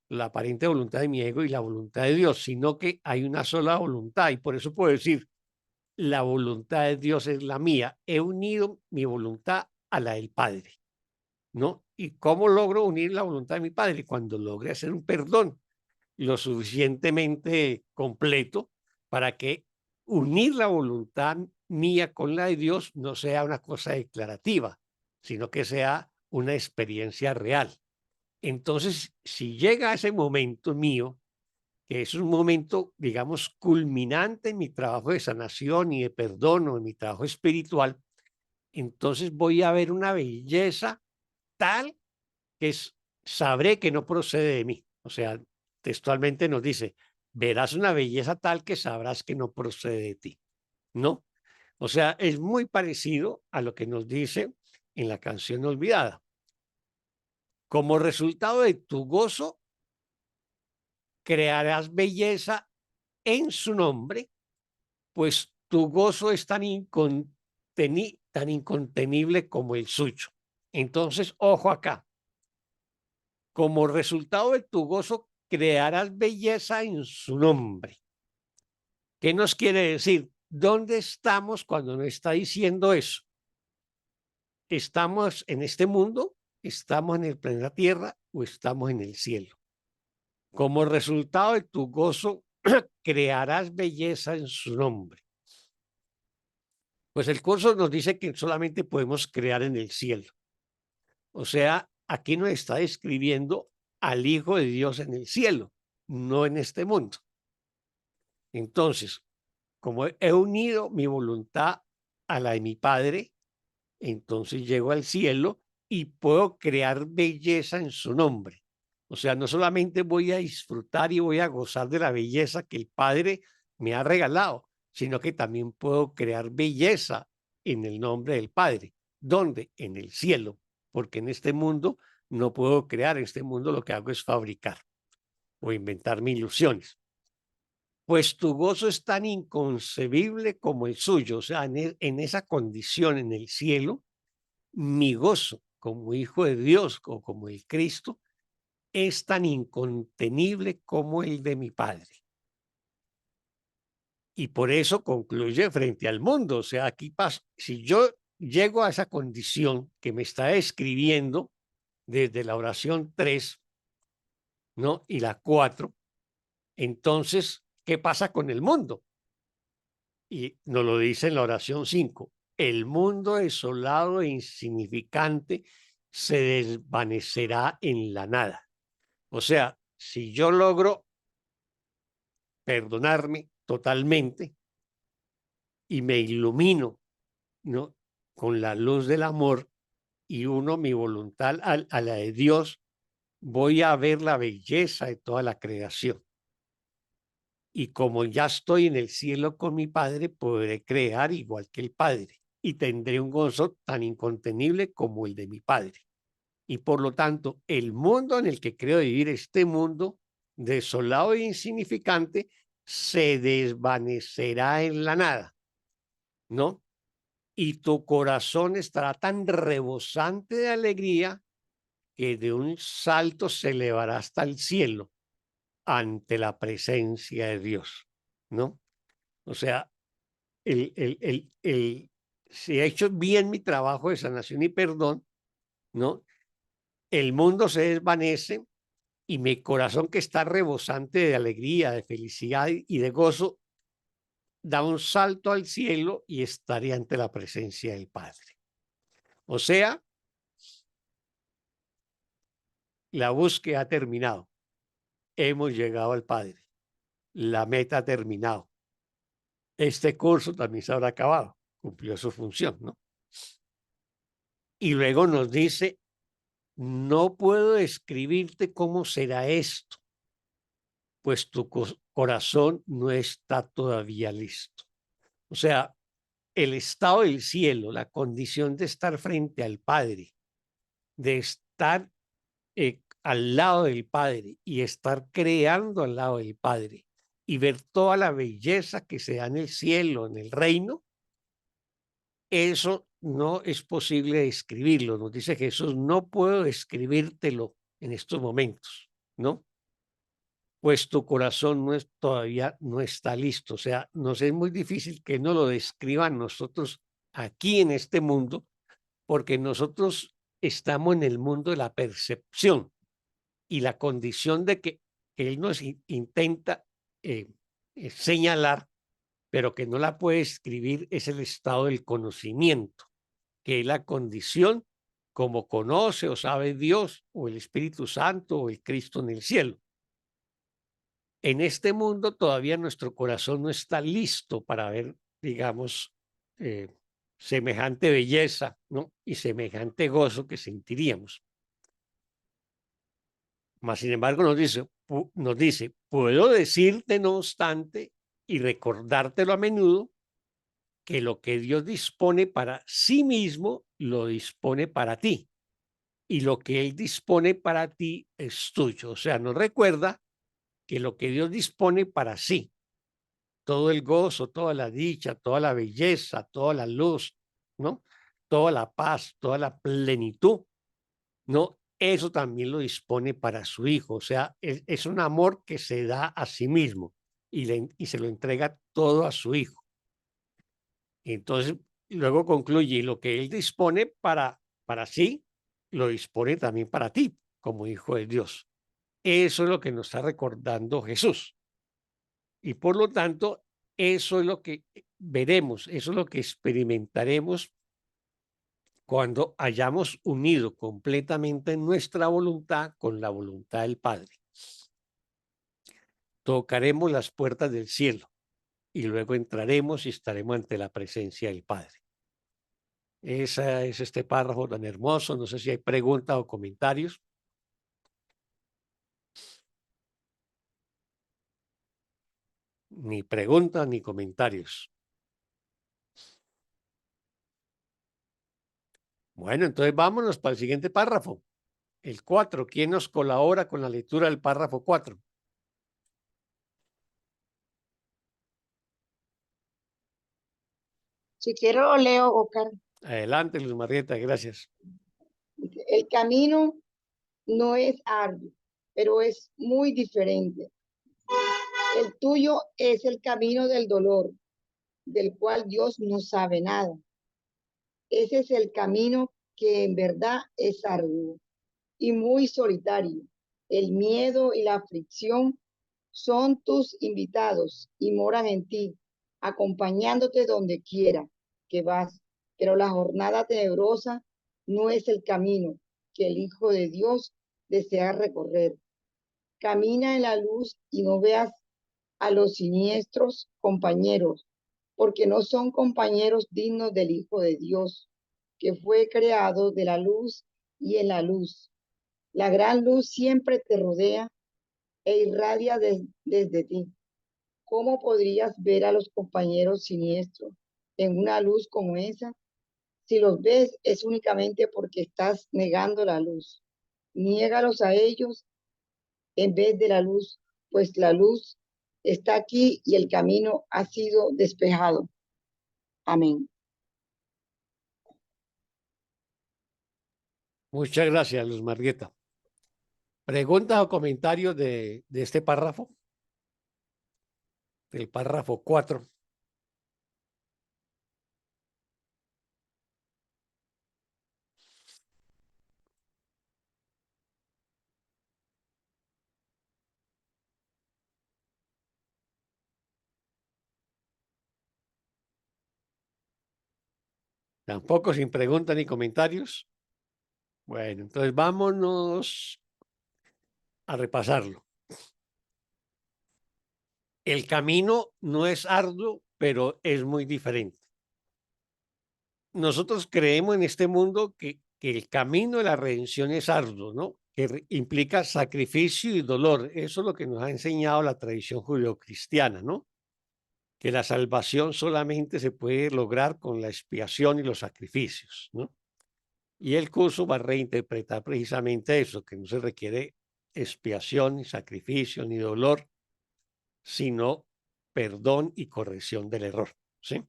la aparente voluntad de mi ego y la voluntad de Dios, sino que hay una sola voluntad. Y por eso puedo decir, la voluntad de Dios es la mía. He unido mi voluntad a la del Padre, ¿no? ¿Y cómo logro unir la voluntad de mi Padre? Cuando logre hacer un perdón lo suficientemente completo para que unir la voluntad mía con la de Dios no sea una cosa declarativa, sino que sea una experiencia real. Entonces, si llega ese momento mío, que es un momento, digamos, culminante en mi trabajo de sanación y de perdón o en mi trabajo espiritual, entonces voy a ver una belleza tal que sabré que no procede de mí. O sea, textualmente nos dice, verás una belleza tal que sabrás que no procede de ti, ¿no? O sea, es muy parecido a lo que nos dice en la canción Olvidada. Como resultado de tu gozo, crearás belleza en su nombre, pues tu gozo es tan incontenible como el suyo. Entonces, ojo acá, como resultado de tu gozo, crearás belleza en su nombre. ¿Qué nos quiere decir? ¿Dónde estamos cuando nos está diciendo eso? ¿Estamos en este mundo? ¿Estamos en el planeta Tierra o estamos en el cielo? Como resultado de tu gozo, crearás belleza en su nombre. Pues el curso nos dice que solamente podemos crear en el cielo. O sea, aquí nos está describiendo al Hijo de Dios en el cielo, no en este mundo. Entonces, como he unido mi voluntad a la de mi Padre, entonces llego al cielo y puedo crear belleza en su nombre. O sea, no solamente voy a disfrutar y voy a gozar de la belleza que el Padre me ha regalado, sino que también puedo crear belleza en el nombre del Padre. ¿Dónde? En el cielo, porque en este mundo no puedo crear, en este mundo lo que hago es fabricar o inventarme ilusiones. Pues tu gozo es tan inconcebible como el suyo, o sea, en esa condición en el cielo, mi gozo como hijo de Dios o como el Cristo es tan incontenible como el de mi Padre. Y por eso concluye frente al mundo. O sea, aquí pasa, si yo llego a esa condición que me está describiendo desde la oración 3, ¿no? Y la 4, entonces, ¿qué pasa con el mundo? Y nos lo dice en la oración 5. El mundo desolado e insignificante se desvanecerá en la nada. O sea, si yo logro perdonarme totalmente y me ilumino, ¿no? Con la luz del amor y uno mi voluntad a la de Dios, voy a ver la belleza de toda la creación. Y como ya estoy en el cielo con mi Padre, podré crear igual que el Padre y tendré un gozo tan incontenible como el de mi Padre. Y por lo tanto, el mundo en el que creo vivir, este mundo desolado e insignificante, se desvanecerá en la nada, ¿no? Y tu corazón estará tan rebosante de alegría que de un salto se elevará hasta el cielo ante la presencia de Dios, ¿no? O sea, si he hecho bien mi trabajo de sanación y perdón, ¿no? El mundo se desvanece y mi corazón, que está rebosante de alegría, de felicidad y de gozo, da un salto al cielo y estaré ante la presencia del Padre. O sea, la búsqueda ha terminado. Hemos llegado al Padre. La meta ha terminado. Este curso también se habrá acabado. Cumplió su función, ¿no? Y luego nos dice, no puedo describirte cómo será esto, pues tu corazón no está todavía listo. O sea, el estado del cielo, la condición de estar frente al Padre, de estar al lado del Padre y estar creando al lado del Padre y ver toda la belleza que se da en el cielo, en el reino, eso no es posible describirlo. Nos dice Jesús, no puedo describírtelo en estos momentos, ¿no? Pues tu corazón todavía no está listo. O sea, nos es muy difícil que no lo describan nosotros aquí en este mundo, porque nosotros estamos en el mundo de la percepción y la condición de que él nos intenta señalar, pero que no la puede escribir, es el estado del conocimiento, que es la condición como conoce o sabe Dios o el Espíritu Santo o el Cristo en el cielo. En este mundo todavía nuestro corazón no está listo para ver, digamos, semejante belleza, ¿no? Y semejante gozo que sentiríamos. Mas, sin embargo, nos dice, puedo decirte, no obstante, y recordártelo a menudo, que lo que Dios dispone para sí mismo, lo dispone para ti. Y lo que Él dispone para ti es tuyo. O sea, nos recuerda que lo que Dios dispone para sí, todo el gozo, toda la dicha, toda la belleza, toda la luz, ¿no? Toda la paz, toda la plenitud, ¿no? Eso también lo dispone para su hijo. O sea, es un amor que se da a sí mismo y se lo entrega todo a su hijo. Entonces, luego concluye, y lo que él dispone para sí, lo dispone también para ti, como hijo de Dios. Eso es lo que nos está recordando Jesús. Y por lo tanto, eso es lo que veremos, eso es lo que experimentaremos cuando hayamos unido completamente nuestra voluntad con la voluntad del Padre. Tocaremos las puertas del cielo y luego entraremos y estaremos ante la presencia del Padre. Ese es este párrafo tan hermoso. No sé si hay preguntas o comentarios. Ni preguntas ni comentarios. Bueno, entonces vámonos para el siguiente párrafo. El 4. ¿Quién nos colabora con la lectura del párrafo 4? Si quiero lo leo, Oscar. Adelante, Luz Marieta, gracias. El camino no es arduo, pero es muy diferente. El tuyo es el camino del dolor, del cual Dios no sabe nada. Ese es el camino que en verdad es arduo y muy solitario. El miedo y la aflicción son tus invitados y moran en ti, acompañándote donde quiera que vas. Pero la jornada tenebrosa no es el camino que el Hijo de Dios desea recorrer. Camina en la luz y no veas a los siniestros compañeros, porque no son compañeros dignos del Hijo de Dios, que fue creado de la luz y en la luz. La gran luz siempre te rodea e irradia desde ti. ¿Cómo podrías ver a los compañeros siniestros en una luz como esa? Si los ves es únicamente porque estás negando la luz. Niégalos a ellos en vez de la luz, pues la luz está aquí y el camino ha sido despejado. Amén. Muchas gracias, Luz Marieta. ¿Preguntas o comentarios de este párrafo? Del párrafo 4. Tampoco sin preguntas ni comentarios. Bueno, entonces vámonos a repasarlo. El camino no es arduo, pero es muy diferente. Nosotros creemos en este mundo que el camino de la redención es arduo, ¿no? Que implica sacrificio y dolor. Eso es lo que nos ha enseñado la tradición judeocristiana, ¿no? Que la salvación solamente se puede lograr con la expiación y los sacrificios, ¿no? Y el curso va a reinterpretar precisamente eso, que no se requiere expiación, ni sacrificio, ni dolor, sino perdón y corrección del error, ¿sí?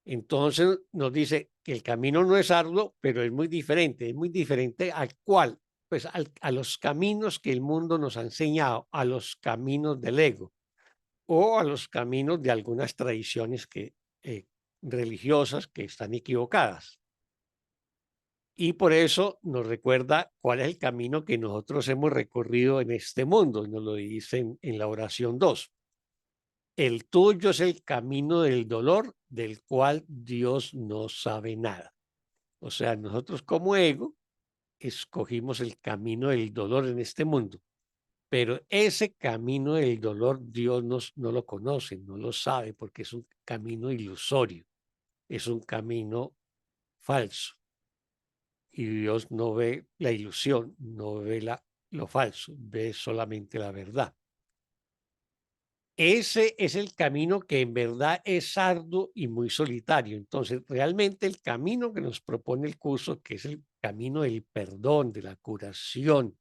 Entonces nos dice que el camino no es arduo, pero es muy diferente al cual, pues a los caminos que el mundo nos ha enseñado, a los caminos del ego o a los caminos de algunas tradiciones religiosas que están equivocadas. Y por eso nos recuerda cuál es el camino que nosotros hemos recorrido en este mundo, nos lo dice en la oración 2. El tuyo es el camino del dolor del cual Dios no sabe nada. O sea, nosotros como ego escogimos el camino del dolor en este mundo, pero ese camino del dolor Dios no lo conoce, no lo sabe, porque es un camino ilusorio, es un camino falso. Y Dios no ve la ilusión, no ve lo falso, ve solamente la verdad. Ese es el camino que en verdad es arduo y muy solitario. Entonces, realmente el camino que nos propone el curso, que es el camino del perdón, de la curación,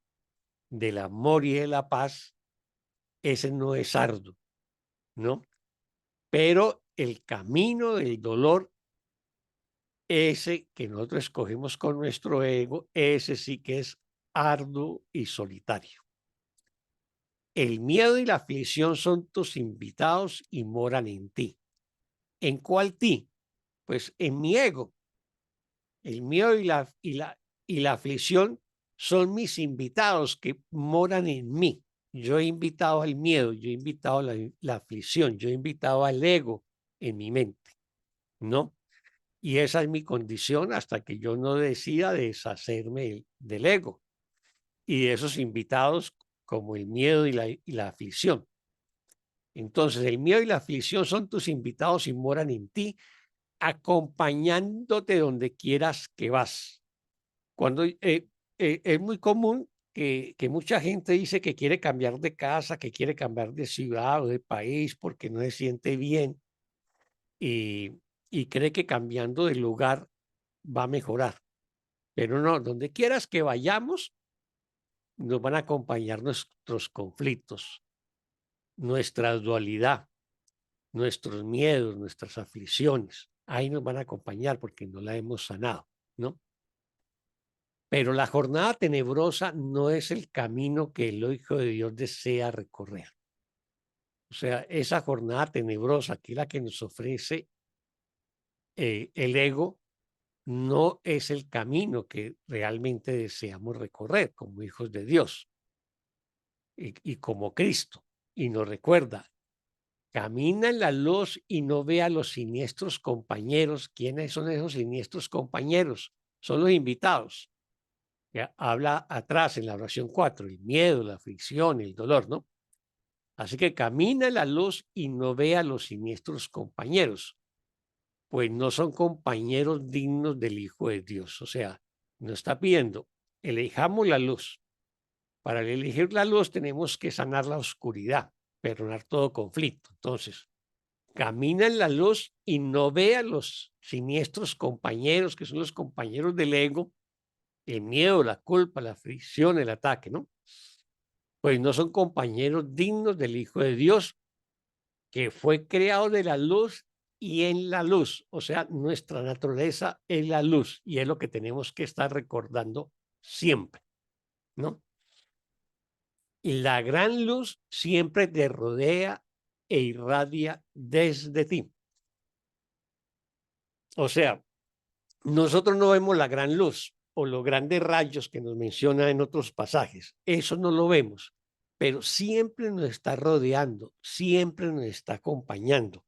del amor y de la paz, ese no es arduo, ¿no? Pero el camino del dolor, ese que nosotros escogemos con nuestro ego, ese sí que es arduo y solitario. El miedo y la aflicción son tus invitados y moran en ti. ¿En cuál ti? Pues en mi ego. El miedo y la aflicción son mis invitados que moran en mí. Yo he invitado al miedo, yo he invitado la aflicción, yo he invitado al ego en mi mente, ¿no? Y esa es mi condición hasta que yo no decida deshacerme del ego y de esos invitados como el miedo y la aflicción. Entonces, el miedo y la aflicción son tus invitados y moran en ti, acompañándote donde quieras que vas. Cuando es muy común que mucha gente dice que quiere cambiar de casa, que quiere cambiar de ciudad o de país porque no se siente bien y, y cree que cambiando de lugar va a mejorar. Pero no, donde quieras que vayamos, nos van a acompañar nuestros conflictos, nuestra dualidad, nuestros miedos, nuestras aflicciones. Ahí nos van a acompañar porque no la hemos sanado, ¿no? Pero la jornada tenebrosa no es el camino que el Hijo de Dios desea recorrer. O sea, esa jornada tenebrosa, que es la que nos ofrece el ego, no es el camino que realmente deseamos recorrer como hijos de Dios y como Cristo. Y nos recuerda, camina en la luz y no ve a los siniestros compañeros. ¿Quiénes son esos siniestros compañeros? Son los invitados. Que habla atrás en la oración 4, el miedo, la aflicción, el dolor, ¿no? Así que camina en la luz y no ve a los siniestros compañeros, pues no son compañeros dignos del Hijo de Dios. O sea, nos está pidiendo, elijamos la luz. Para elegir la luz tenemos que sanar la oscuridad, perdonar todo conflicto. Entonces, camina en la luz y no ve a los siniestros compañeros, que son los compañeros del ego, el miedo, la culpa, la aflicción, el ataque, ¿no? Pues no son compañeros dignos del Hijo de Dios, que fue creado de la luz y en la luz. O sea, nuestra naturaleza es la luz y es lo que tenemos que estar recordando siempre, ¿no? Y la gran luz siempre te rodea e irradia desde ti. O sea, nosotros no vemos la gran luz o los grandes rayos que nos menciona en otros pasajes. Eso no lo vemos, pero siempre nos está rodeando, siempre nos está acompañando.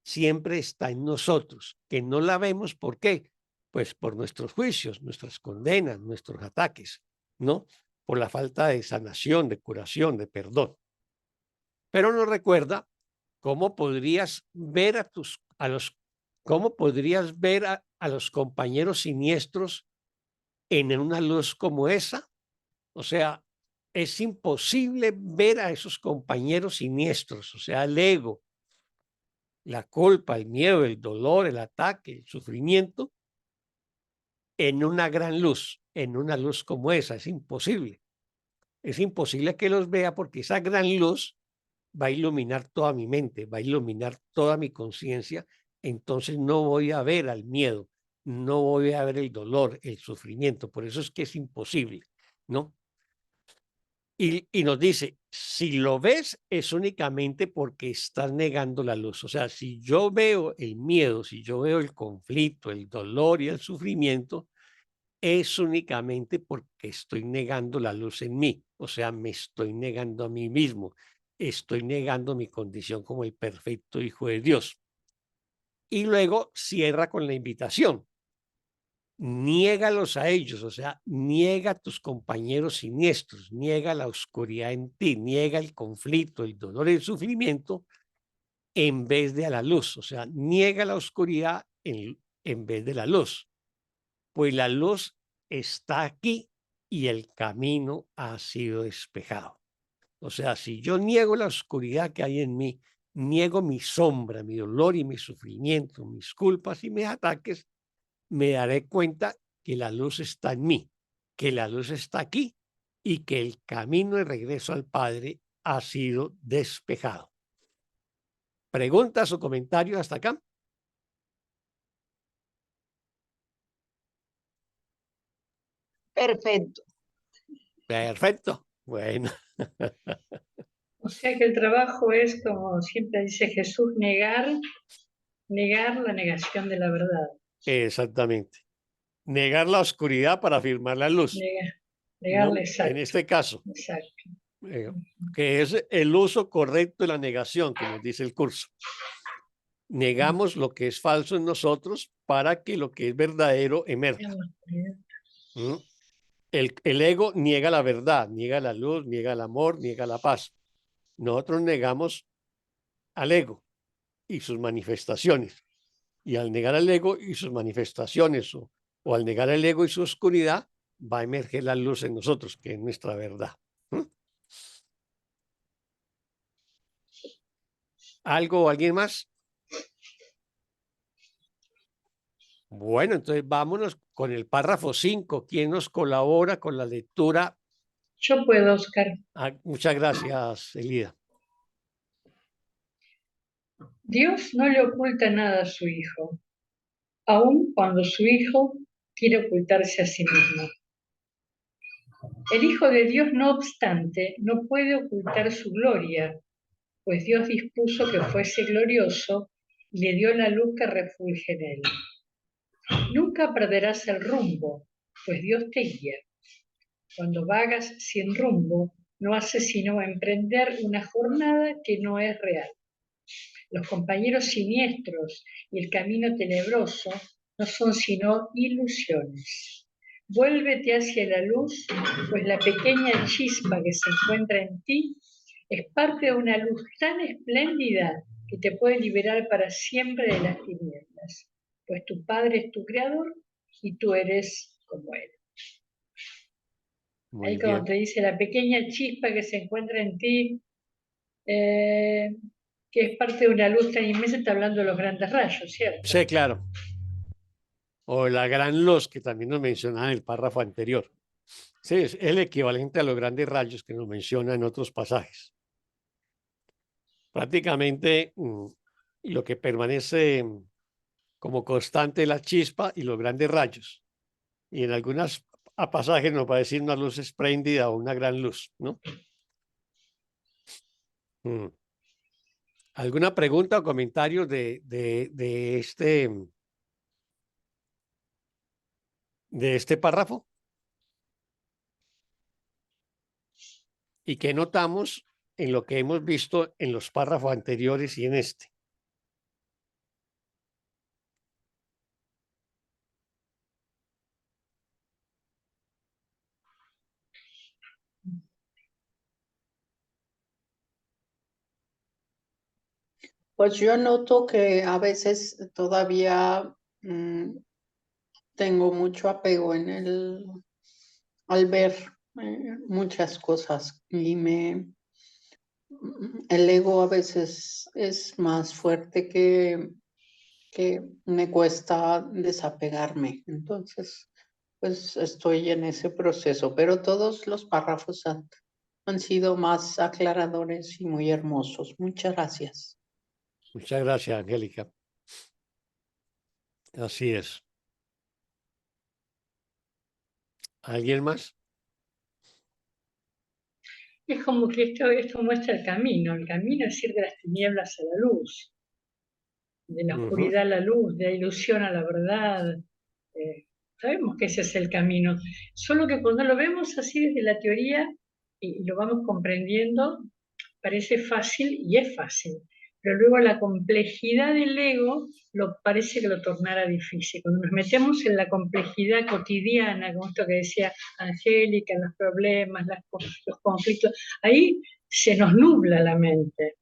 siempre está en nosotros, que no la vemos. ¿Por qué? Pues por nuestros juicios, nuestras condenas, nuestros ataques, ¿no? Por la falta de sanación, de curación, de perdón. Pero nos recuerda cómo podrías ver cómo podrías ver a los compañeros siniestros en una luz como esa. O sea, es imposible ver a esos compañeros siniestros, o sea, el ego, la culpa, el miedo, el dolor, el ataque, el sufrimiento, en una gran luz, en una luz como esa. Es imposible. Es imposible que los vea porque esa gran luz va a iluminar toda mi mente, va a iluminar toda mi conciencia. Entonces no voy a ver al miedo, no voy a ver el dolor, el sufrimiento. Por eso es que es imposible, ¿no? Y nos dice, si lo ves es únicamente porque estás negando la luz. O sea, si yo veo el miedo, si yo veo el conflicto, el dolor y el sufrimiento, es únicamente porque estoy negando la luz en mí. O sea, me estoy negando a mí mismo. Estoy negando mi condición como el perfecto Hijo de Dios. Y luego cierra con la invitación. Niégalos a ellos, o sea, niega a tus compañeros siniestros, niega la oscuridad en ti, niega el conflicto, el dolor y el sufrimiento en vez de a la luz, o sea, niega la oscuridad en vez de la luz, pues la luz está aquí y el camino ha sido despejado. O sea, si yo niego la oscuridad que hay en mí, niego mi sombra, mi dolor y mi sufrimiento, mis culpas y mis ataques, me daré cuenta que la luz está en mí, que la luz está aquí y que el camino de regreso al Padre ha sido despejado. ¿Preguntas o comentarios hasta acá? Perfecto. Perfecto. Bueno, O sea que el trabajo es, como siempre dice Jesús, negar la negación de la verdad. exactamente. Negar la oscuridad para afirmar la luz, Negarla, ¿no? exacto. En este caso, Exacto. que es el uso correcto de la negación, que nos dice el curso. Negamos lo que es falso en nosotros para que lo que es verdadero emerja. ¿Mm? El ego niega la verdad, niega la luz, niega el amor, niega la paz. Nosotros negamos al ego y sus manifestaciones. Y al negar al ego y sus manifestaciones, o al negar el ego y su oscuridad, va a emerger la luz en nosotros, que es nuestra verdad. ¿Mm? ¿Algo o alguien más? Bueno, entonces vámonos con el párrafo 5. ¿Quién nos colabora con la lectura? Yo puedo, Oscar. Muchas gracias, Elida. Dios no le oculta nada a su Hijo, aun cuando su Hijo quiere ocultarse a sí mismo. El Hijo de Dios, no obstante, no puede ocultar su gloria, pues Dios dispuso que fuese glorioso y le dio la luz que refulge en él. Nunca perderás el rumbo, pues Dios te guía. Cuando vagas sin rumbo, no haces sino emprender una jornada que no es real. Los compañeros siniestros y el camino tenebroso no son sino ilusiones. Vuélvete hacia la luz, pues la pequeña chispa que se encuentra en ti es parte de una luz tan espléndida que te puede liberar para siempre de las tinieblas, pues tu Padre es tu Creador y tú eres como Él. Muy Ahí como bien. te dice, la pequeña chispa que se encuentra en ti, que es parte de una luz tan inmensa, está hablando de los grandes rayos, ¿cierto? Sí, claro. O la gran luz que también nos menciona en el párrafo anterior. Sí, es el equivalente a los grandes rayos que nos menciona en otros pasajes. Prácticamente lo que permanece como constante es la chispa y los grandes rayos. Y en algunos pasajes nos va a decir una luz espléndida o una gran luz, ¿no? ¿Alguna pregunta o comentario de este párrafo? ¿Y qué notamos en lo que hemos visto en los párrafos anteriores y en este? Pues yo noto que a veces todavía tengo mucho apego al ver muchas cosas y el ego a veces es más fuerte que me cuesta desapegarme. Entonces, pues estoy en ese proceso, pero todos los párrafos han sido más aclaradores y muy hermosos. Muchas gracias. Muchas gracias, Angélica. Así es. ¿Alguien más? Es como que esto muestra el camino es ir de las tinieblas a la luz, de la oscuridad a la luz, de la ilusión a la verdad. Sabemos que ese es el camino, solo que cuando lo vemos así desde la teoría y lo vamos comprendiendo, parece fácil y es fácil, pero luego la complejidad del ego parece que lo tornara difícil. Cuando nos metemos en la complejidad cotidiana, como esto que decía Angélica, los problemas, los conflictos, ahí se nos nubla la mente.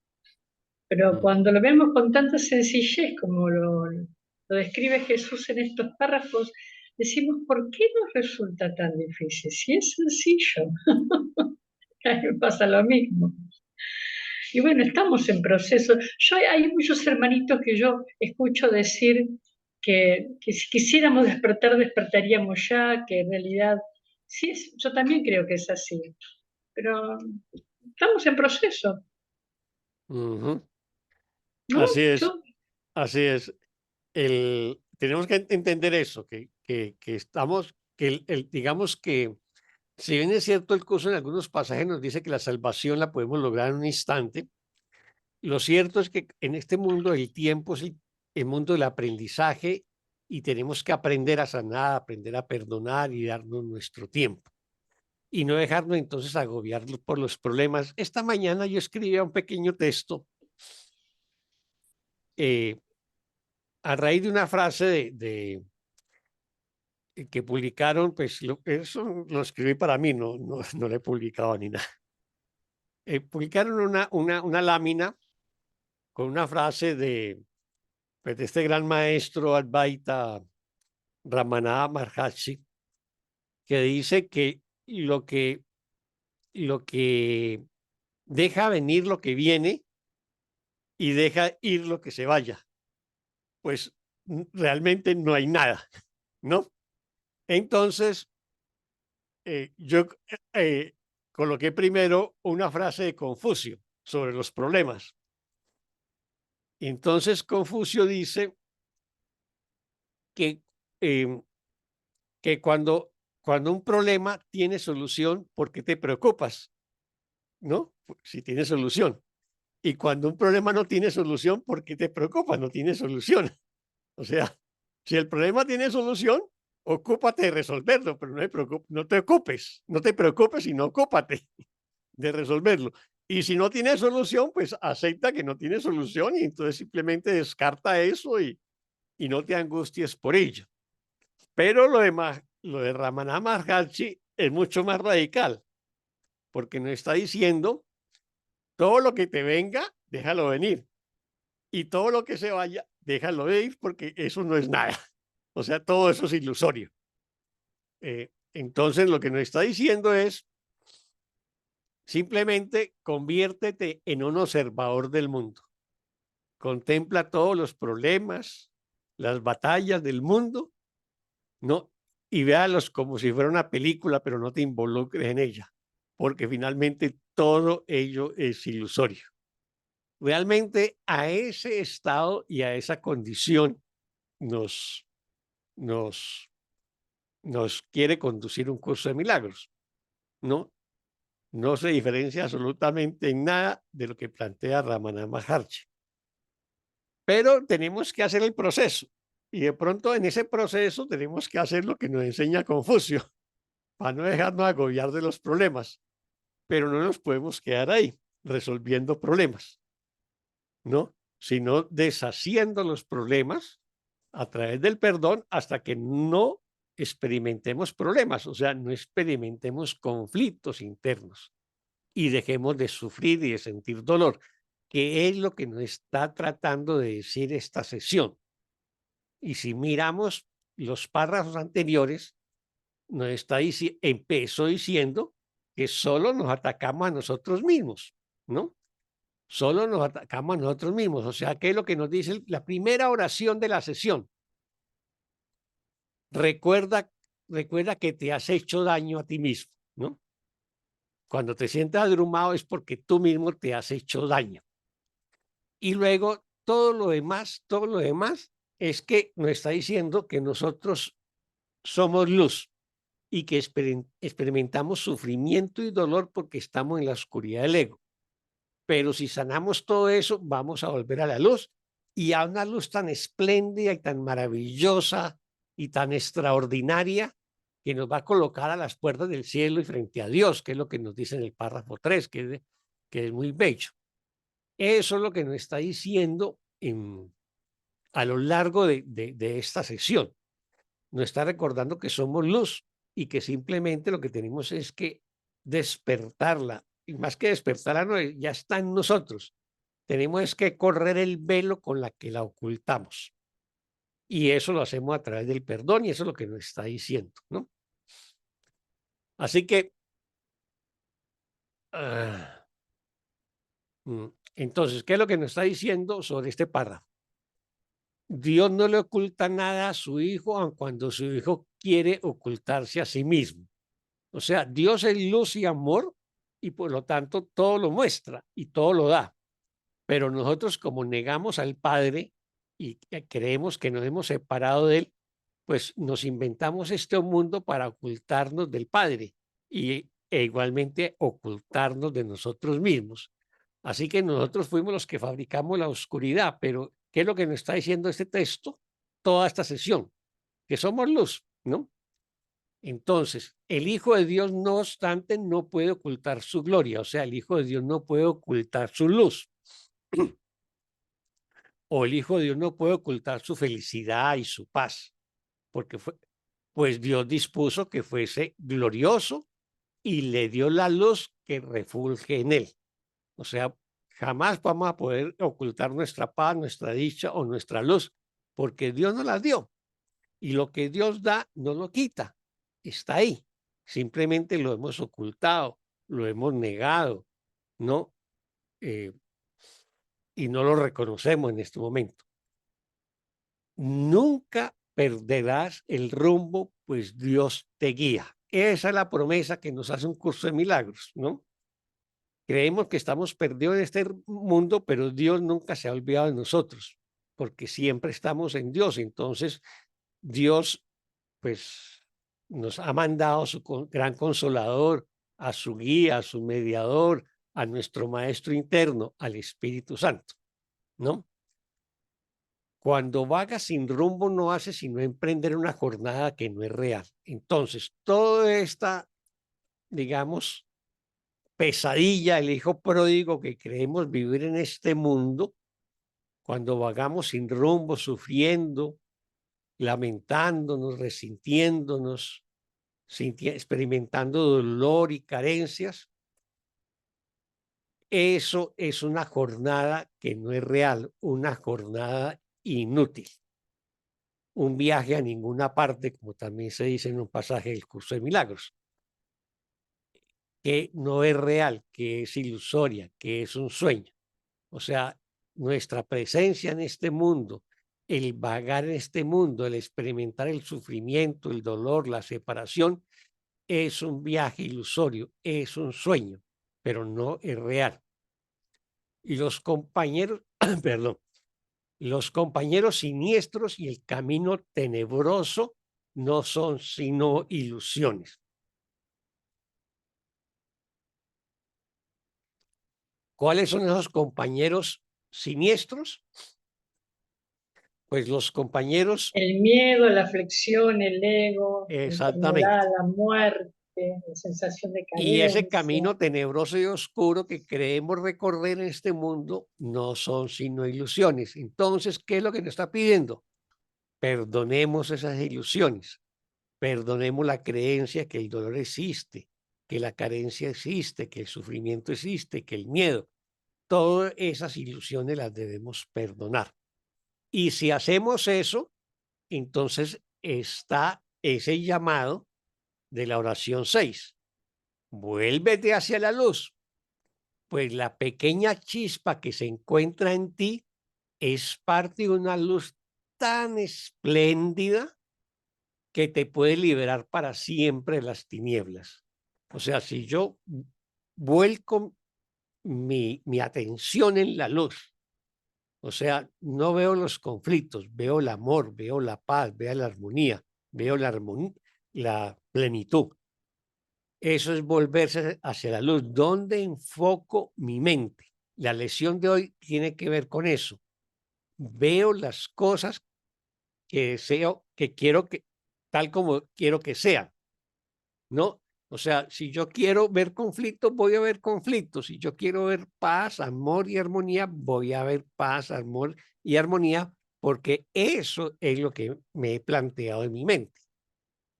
Pero cuando lo vemos con tanta sencillez como lo describe Jesús en estos párrafos, decimos, ¿por qué nos resulta tan difícil? Si es sencillo. A mí me pasa lo mismo. Y bueno, estamos en proceso. Hay muchos hermanitos que yo escucho decir que si quisiéramos despertar, despertaríamos ya, que en realidad, sí, yo también creo que es así. Pero estamos en proceso, Ujú. ¿no? Así es, así es. Tenemos que entender eso, que estamos, digamos que, si bien es cierto, el curso en algunos pasajes nos dice que la salvación la podemos lograr en un instante, lo cierto es que en este mundo el tiempo es el mundo del aprendizaje y tenemos que aprender a sanar, aprender a perdonar y darnos nuestro tiempo y no dejarnos entonces agobiar por los problemas. Esta mañana yo escribía un pequeño texto eh, a raíz de una frase que publicaron, pues eso lo escribí para mí, no lo he publicado ni nada. Publicaron una lámina con una frase pues, de este gran maestro Advaita Ramana Maharshi, que dice que lo que deja venir lo que viene y deja ir lo que se vaya. Pues realmente no hay nada, ¿no? Entonces, yo coloqué primero una frase de Confucio sobre los problemas. Y entonces Confucio dice que, que cuando un problema tiene solución, ¿por qué te preocupas? ¿No? Si tiene solución. Y cuando un problema no tiene solución, ¿por qué te preocupas? No tiene solución. O sea, si el problema tiene solución, ocúpate de resolverlo, pero no te preocupes y no ocúpate de resolverlo. Y si no tiene solución, pues acepta que no tiene solución y entonces simplemente descarta eso y no te angusties por ello. Pero lo de Ramana Maharshi es mucho más radical, porque nos está diciendo todo lo que te venga, déjalo venir. Y todo lo que se vaya, déjalo ir, porque eso no es nada. O sea, todo eso es ilusorio. Entonces, lo que nos está diciendo es, simplemente conviértete en un observador del mundo. Contempla todos los problemas, las batallas del mundo, ¿no? Y véalos como si fuera una película, pero no te involucres en ella, porque finalmente todo ello es ilusorio. Realmente a ese estado y a esa condición nos, nos, nos quiere conducir un curso de milagros, ¿no? No se diferencia absolutamente en nada de lo que plantea Ramana Maharshi. Pero tenemos que hacer el proceso. Y de pronto en ese proceso tenemos que hacer lo que nos enseña Confucio, para no dejarnos agobiar de los problemas. Pero no nos podemos quedar ahí resolviendo problemas, ¿no? Sino deshaciendo los problemas a través del perdón hasta que no experimentemos problemas, o sea, no experimentemos conflictos internos y dejemos de sufrir y de sentir dolor. ¿Qué es lo que nos está tratando de decir esta sesión? Y si miramos los párrafos anteriores, empezó diciendo que solo nos atacamos a nosotros mismos, ¿no? Solo nos atacamos a nosotros mismos. O sea, ¿qué es lo que nos dice la primera oración de la sesión? Recuerda que te has hecho daño a ti mismo, ¿no? Cuando te sientas abrumado es porque tú mismo te has hecho daño. Y luego todo lo demás es que nos está diciendo que nosotros somos luz y que experimentamos sufrimiento y dolor porque estamos en la oscuridad del ego. Pero si sanamos todo eso, vamos a volver a la luz, y a una luz tan espléndida y tan maravillosa y tan extraordinaria que nos va a colocar a las puertas del cielo y frente a Dios, que es lo que nos dice en el párrafo 3, que es muy bello. Eso es lo que nos está diciendo a lo largo de esta sesión. Nos está recordando que somos luz y que simplemente lo que tenemos es que despertarla. Y más que despertarla, no, ya está en nosotros. Tenemos que correr el velo con la que la ocultamos. Y eso lo hacemos a través del perdón, y eso es lo que nos está diciendo, ¿no? Así que, entonces, ¿qué es lo que nos está diciendo sobre este párrafo? Dios no le oculta nada a su hijo, aun cuando su hijo quiere ocultarse a sí mismo. O sea, Dios es luz y amor, y por lo tanto todo lo muestra y todo lo da. Pero nosotros, como negamos al Padre y creemos que nos hemos separado de él, pues nos inventamos este mundo para ocultarnos del Padre e igualmente ocultarnos de nosotros mismos. Así que nosotros fuimos los que fabricamos la oscuridad, pero ¿qué es lo que nos está diciendo este texto? Toda esta sesión, que somos luz, ¿no? Entonces, el Hijo de Dios, no obstante, no puede ocultar su gloria, o sea, el Hijo de Dios no puede ocultar su luz. O el Hijo de Dios no puede ocultar su felicidad y su paz, porque pues Dios dispuso que fuese glorioso y le dio la luz que refulge en él. O sea, jamás vamos a poder ocultar nuestra paz, nuestra dicha o nuestra luz, porque Dios nos la dio. Y lo que Dios da no lo quita, está ahí. Simplemente lo hemos ocultado, lo hemos negado, ¿no? Y no lo reconocemos en este momento. Nunca perderás el rumbo, pues Dios te guía. Esa es la promesa que nos hace un curso de milagros, ¿no? Creemos que estamos perdidos en este mundo, pero Dios nunca se ha olvidado de nosotros, porque siempre estamos en Dios. Entonces, Dios, pues, nos ha mandado a su gran consolador, a su guía, a su mediador, a nuestro maestro interno, al Espíritu Santo, ¿no? Cuando vagas sin rumbo, no haces sino emprender una jornada que no es real. Entonces, toda esta, digamos, pesadilla, el hijo pródigo que creemos vivir en este mundo, cuando vagamos sin rumbo, sufriendo, lamentándonos, resintiéndonos, experimentando dolor y carencias, eso es una jornada que no es real, una jornada inútil. Un viaje a ninguna parte, como también se dice en un pasaje del curso de milagros, que no es real, que es ilusoria, que es un sueño. O sea, nuestra presencia en este mundo, el vagar en este mundo, el experimentar el sufrimiento, el dolor, la separación, es un viaje ilusorio, es un sueño, pero no es real. Y los compañeros, perdón, los compañeros siniestros y el camino tenebroso no son sino ilusiones. ¿Cuáles son esos compañeros siniestros? Pues los compañeros... El miedo, la aflicción, el ego, la Exactamente. enfermedad, la muerte, la sensación de carencia. Y ese camino tenebroso y oscuro que creemos recorrer en este mundo no son sino ilusiones. Entonces, ¿qué es lo que nos está pidiendo? Perdonemos esas ilusiones. Perdonemos la creencia que el dolor existe, que la carencia existe, que el sufrimiento existe, que el miedo. todas esas ilusiones las debemos perdonar. Y si hacemos eso, entonces está ese llamado de la oración 6. Vuélvete hacia la luz, pues la pequeña chispa que se encuentra en ti es parte de una luz tan espléndida que te puede liberar para siempre de las tinieblas. O sea, si yo vuelco mi atención en la luz, o sea, no veo los conflictos, veo el amor, veo la paz, veo la armonía, veo la plenitud. Eso es volverse hacia la luz. ¿Dónde enfoco mi mente? La lección de hoy tiene que ver con eso. Veo las cosas que deseo, que quiero que, tal como quiero que sean, ¿no? O sea, si yo quiero ver conflictos, voy a ver conflictos. Si yo quiero ver paz, amor y armonía, voy a ver paz, amor y armonía, porque eso es lo que me he planteado en mi mente.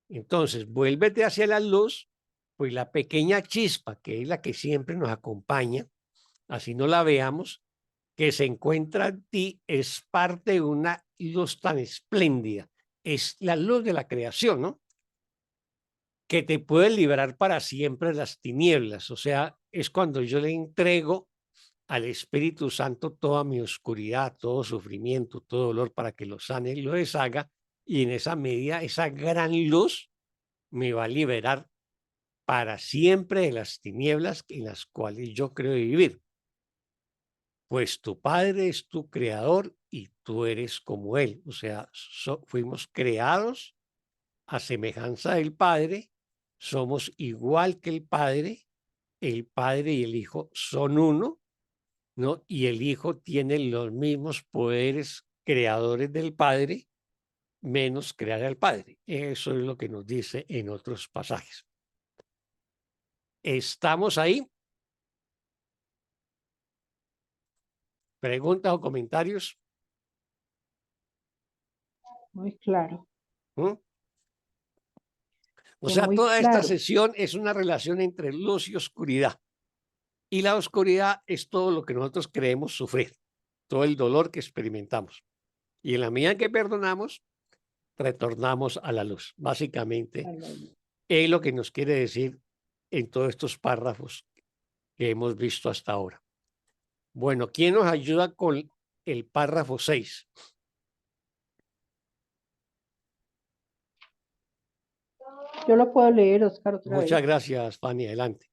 Entonces, vuélvete hacia la luz, pues la pequeña chispa, que es la que siempre nos acompaña, así no la veamos, que se encuentra en ti, es parte de una luz tan espléndida. Es la luz de la creación, ¿no? Que te puede liberar para siempre de las tinieblas. O sea, es cuando yo le entrego al Espíritu Santo toda mi oscuridad, todo sufrimiento, todo dolor para que lo sane y lo deshaga. Y en esa medida, esa gran luz me va a liberar para siempre de las tinieblas en las cuales yo creo vivir. Pues tu Padre es tu creador y tú eres como Él. O sea, fuimos creados a semejanza del Padre, somos igual que el Padre y el Hijo son uno, ¿no? Y el Hijo tiene los mismos poderes creadores del Padre, menos crear al Padre. Eso es lo que nos dice en otros pasajes. ¿Estamos ahí? ¿Preguntas o comentarios? Muy claro, ¿Mm? O que sea, muy toda esta claro. sesión es una relación entre luz y oscuridad. Y la oscuridad es todo lo que nosotros creemos sufrir, todo el dolor que experimentamos. Y en la medida que perdonamos, retornamos a la luz. Básicamente, es lo que nos quiere decir en todos estos párrafos que hemos visto hasta ahora. Bueno, ¿quién nos ayuda con el párrafo 6? Yo lo puedo leer, Oscar, otra Muchas vez. gracias, Fanny. Adelante.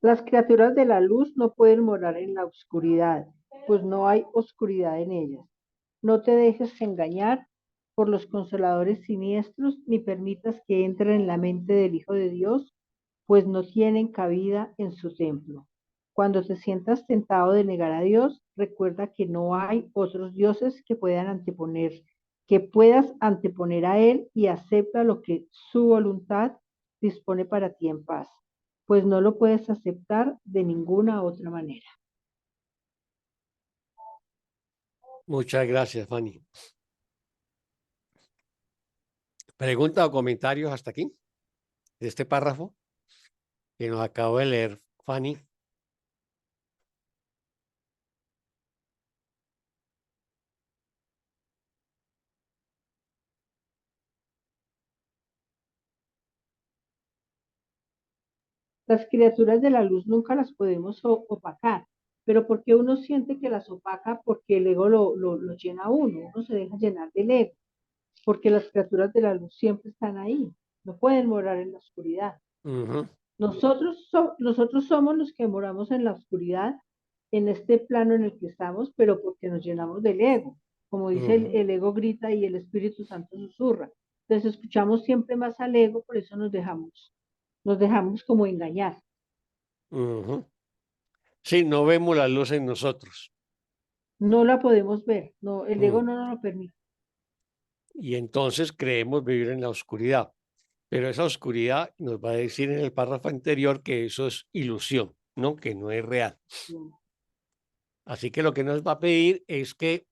Las criaturas de la luz no pueden morar en la oscuridad, pues no hay oscuridad en ellas. No te dejes engañar por los consoladores siniestros, ni permitas que entren en la mente del Hijo de Dios, pues no tienen cabida en su templo. Cuando te sientas tentado de negar a Dios, recuerda que no hay otros dioses que puedas anteponer a Él, y acepta lo que su voluntad dispone para ti en paz, pues no lo puedes aceptar de ninguna otra manera. Muchas gracias, Fanny. ¿Pregunta o comentarios hasta aquí de este párrafo que nos acabo de leer, Fanny? Las criaturas de la luz nunca las podemos opacar, pero porque uno siente que las opaca, porque el ego lo llena a uno se deja llenar del ego, porque las criaturas de la luz siempre están ahí, no pueden morar en la oscuridad. Ujú, Nosotros somos los que moramos en la oscuridad, en este plano en el que estamos, pero porque nos llenamos del ego. Como dice ujú, el ego grita y el Espíritu Santo susurra. Entonces escuchamos siempre más al ego, por eso nos dejamos como engañar. ujú. Sí, no vemos la luz en nosotros. No la podemos ver, no, el ego Mm. no nos lo permite. Y entonces creemos vivir en la oscuridad. Pero esa oscuridad nos va a decir en el párrafo anterior que eso es ilusión, ¿no? Que no es real. Así que lo que nos va a pedir es que,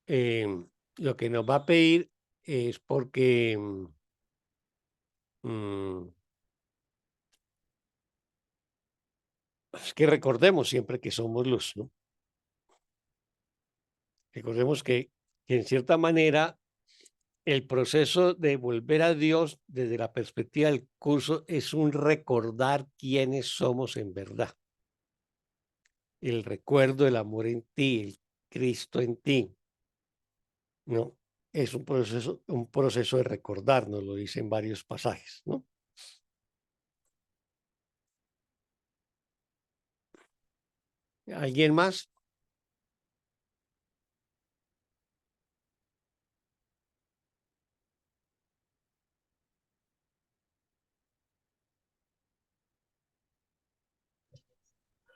lo que nos va a pedir es porque mm, Es que recordemos siempre que somos luz, ¿no? Recordemos que en cierta manera el proceso de volver a Dios desde la perspectiva del curso es un recordar quiénes somos en verdad. El recuerdo del amor en ti, el Cristo en ti, ¿no? Es un proceso de recordar, nos lo dicen varios pasajes, ¿no? ¿Alguien más?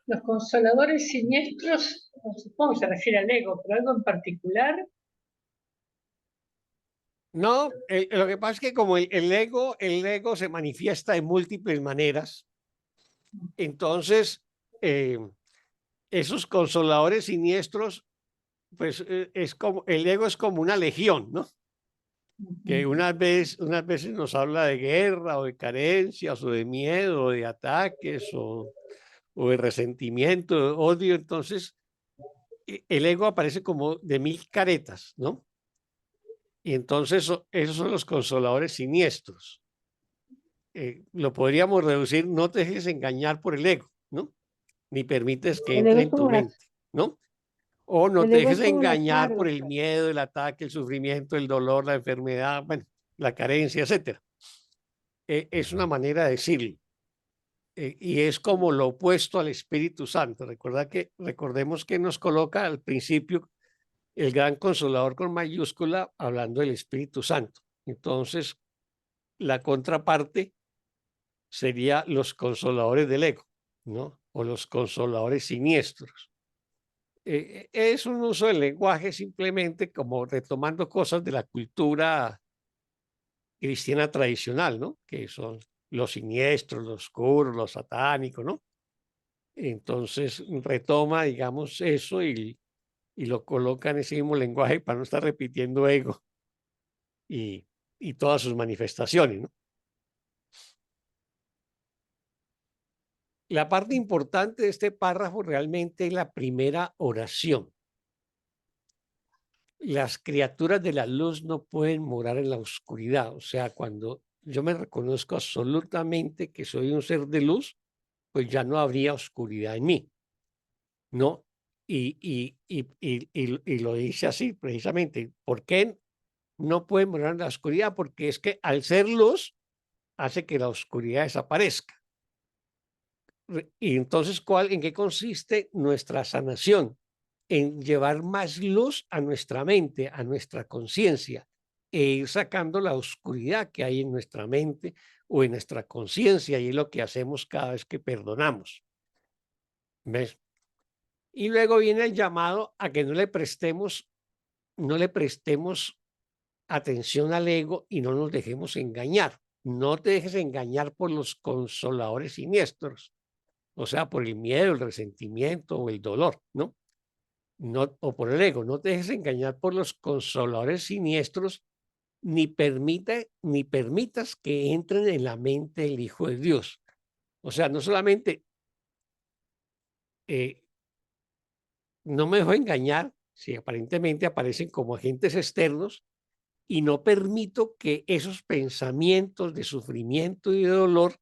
Los consoladores siniestros, no supongo que se refiere al ego, pero algo en particular. No, lo que pasa es que como el ego se manifiesta de múltiples maneras, entonces esos consoladores siniestros, pues es como, el ego es como una legión, ¿no? Que unas veces nos habla de guerra o de carencias o de miedo o de ataques o de resentimiento, de odio. Entonces, el ego aparece como de mil caretas, ¿no? Y entonces esos son los consoladores siniestros. Lo podríamos reducir, no te dejes engañar por el ego, ¿no? Ni permites que El ego entre es en tu como una, mente, ¿no? O no el te ego dejes es como una engañar por carga. el miedo, el ataque, el sufrimiento, el dolor, la enfermedad, bueno, la carencia, etcétera. Es una manera de decirlo. Y es como lo opuesto al Espíritu Santo. Recordemos que nos coloca al principio el gran consolador con mayúscula hablando del Espíritu Santo. Entonces, la contraparte sería los consoladores del ego, ¿no? O los consoladores siniestros. Es un uso del lenguaje simplemente como retomando cosas de la cultura cristiana tradicional, ¿no? Que son los siniestros, los oscuros, los satánicos, ¿no? Entonces retoma, digamos, eso y lo coloca en ese mismo lenguaje para no estar repitiendo ego y, y todas sus manifestaciones, ¿no? La parte importante de este párrafo realmente es la primera oración. Las criaturas de la luz no pueden morar en la oscuridad. O sea, cuando yo me reconozco absolutamente que soy un ser de luz, pues ya no habría oscuridad en mí, ¿no? Y lo dice así precisamente. ¿Por qué no pueden morar en la oscuridad? Porque es que al ser luz hace que la oscuridad desaparezca. Y entonces, ¿en qué consiste nuestra sanación? En llevar más luz a nuestra mente, a nuestra conciencia, e ir sacando la oscuridad que hay en nuestra mente o en nuestra conciencia, y es lo que hacemos cada vez que perdonamos. ¿Ves? Y luego viene el llamado a que no le prestemos atención al ego y no nos dejemos engañar. No te dejes engañar por los consoladores siniestros, o sea, por el miedo, el resentimiento o el dolor, ¿no? No, o por el ego, no te dejes engañar por los consoladores siniestros, ni permitas que entren en la mente del Hijo de Dios. O sea, no solamente eh, no me dejo engañar si aparentemente aparecen como agentes externos y no permito que esos pensamientos de sufrimiento y de dolor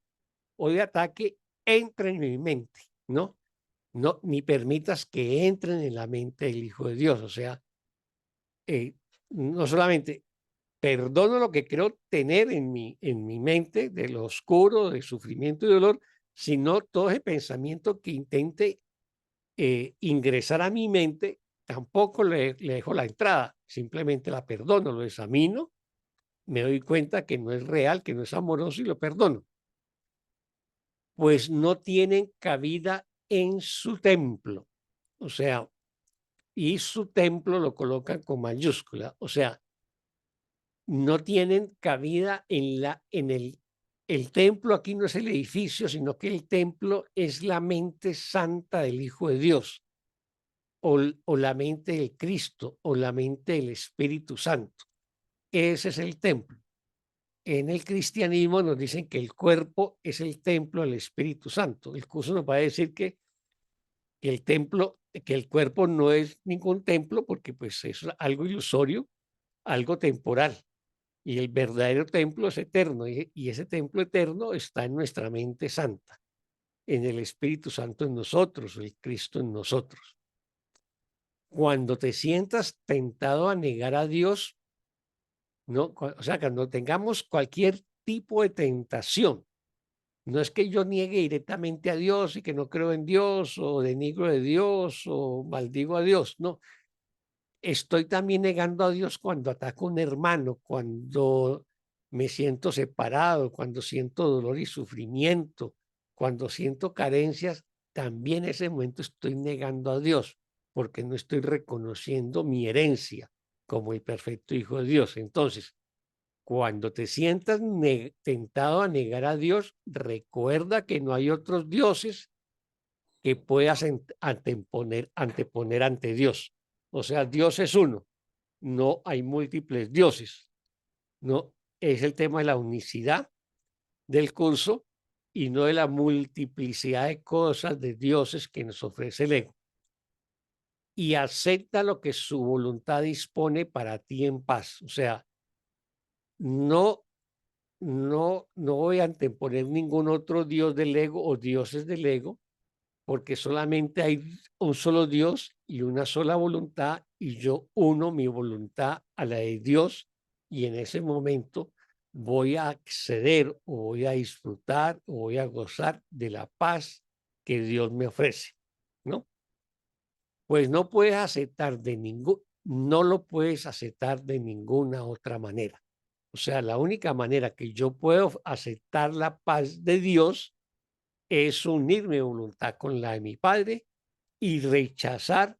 o de ataque entren en mi mente, ¿no? No, ni permitas que entren en la mente del Hijo de Dios. O sea, no solamente perdono lo que creo tener en mi mente de lo oscuro, de sufrimiento y dolor, sino todo ese pensamiento que intente ingresar a mi mente, tampoco le dejo la entrada, simplemente la perdono, lo examino, me doy cuenta que no es real, que no es amoroso y lo perdono. Pues no tienen cabida en su templo. O sea, y su templo lo colocan con mayúscula. O sea, no tienen cabida el templo aquí no es el edificio, sino que el templo es la mente santa del Hijo de Dios, o la mente del Cristo, o la mente del Espíritu Santo. Ese es el templo. En el cristianismo nos dicen que el cuerpo es el templo del Espíritu Santo. El curso nos va a decir que que el templo, que el cuerpo no es ningún templo, porque pues es algo ilusorio, algo temporal. Y el verdadero templo es eterno, y ese templo eterno está en nuestra mente santa, en el Espíritu Santo en nosotros, el Cristo en nosotros. Cuando te sientas tentado a negar a Dios, ¿no? O sea, cuando tengamos cualquier tipo de tentación, no es que yo niegue directamente a Dios y que no creo en Dios o denigro de Dios o maldigo a Dios, no. Estoy también negando a Dios cuando ataco a un hermano, cuando me siento separado, cuando siento dolor y sufrimiento, cuando siento carencias, también en ese momento estoy negando a Dios, porque no estoy reconociendo mi herencia como el perfecto Hijo de Dios. Entonces, cuando te sientas tentado a negar a Dios, recuerda que no hay otros dioses que puedas anteponer ante Dios. O sea, Dios es uno, no hay múltiples dioses. No es el tema de la unicidad del curso y no de la multiplicidad de cosas, de dioses que nos ofrece el ego. Y acepta lo que su voluntad dispone para ti en paz. O sea, no voy a anteponer ningún otro dios del ego o dioses del ego, porque solamente hay un solo Dios y una sola voluntad, y yo uno mi voluntad a la de Dios, y en ese momento voy a acceder o voy a disfrutar o voy a gozar de la paz que Dios me ofrece, ¿no? Pues no lo puedes aceptar de ninguna otra manera. O sea, la única manera que yo puedo aceptar la paz de Dios es unir mi voluntad con la de mi Padre y rechazar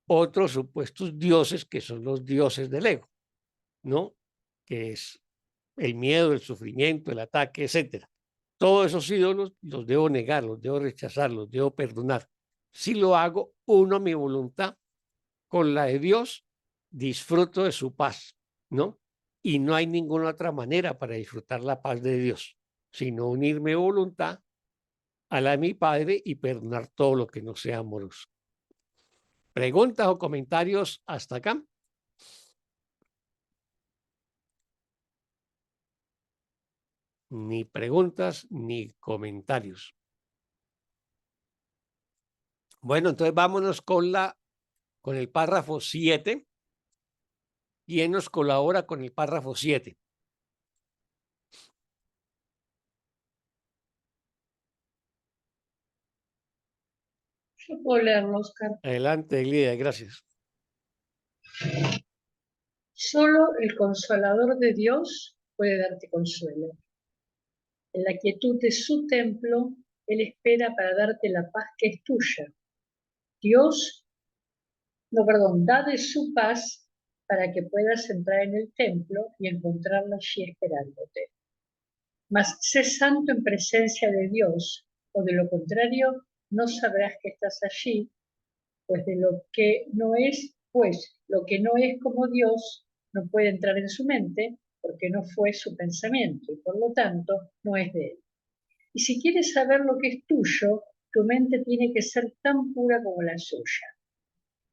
otros supuestos dioses que son los dioses del ego, ¿no? Que es el miedo, el sufrimiento, el ataque, etcétera. Todos esos ídolos los debo negar, los debo rechazar, los debo perdonar. Si lo hago, uno mi voluntad con la de Dios, disfruto de su paz, ¿no? Y no hay ninguna otra manera para disfrutar la paz de Dios, sino unir mi voluntad a la de mi Padre y perdonar todo lo que no sea amoroso. ¿Preguntas o comentarios hasta acá? Ni preguntas ni comentarios. Bueno, entonces vámonos con el párrafo 7. ¿Quién nos colabora con el párrafo 7? Yo puedo leerlo, Oscar. Adelante, Lidia, gracias. Solo el consolador de Dios puede darte consuelo. En la quietud de su templo, Él espera para darte la paz que es tuya. Da de su paz para que puedas entrar en el templo y encontrarla allí esperándote. Mas sé santo en presencia de Dios, o de lo contrario no sabrás que estás allí, pues lo que no es como Dios no puede entrar en su mente, porque no fue su pensamiento, y por lo tanto no es de él. Y si quieres saber lo que es tuyo, tu mente tiene que ser tan pura como la suya.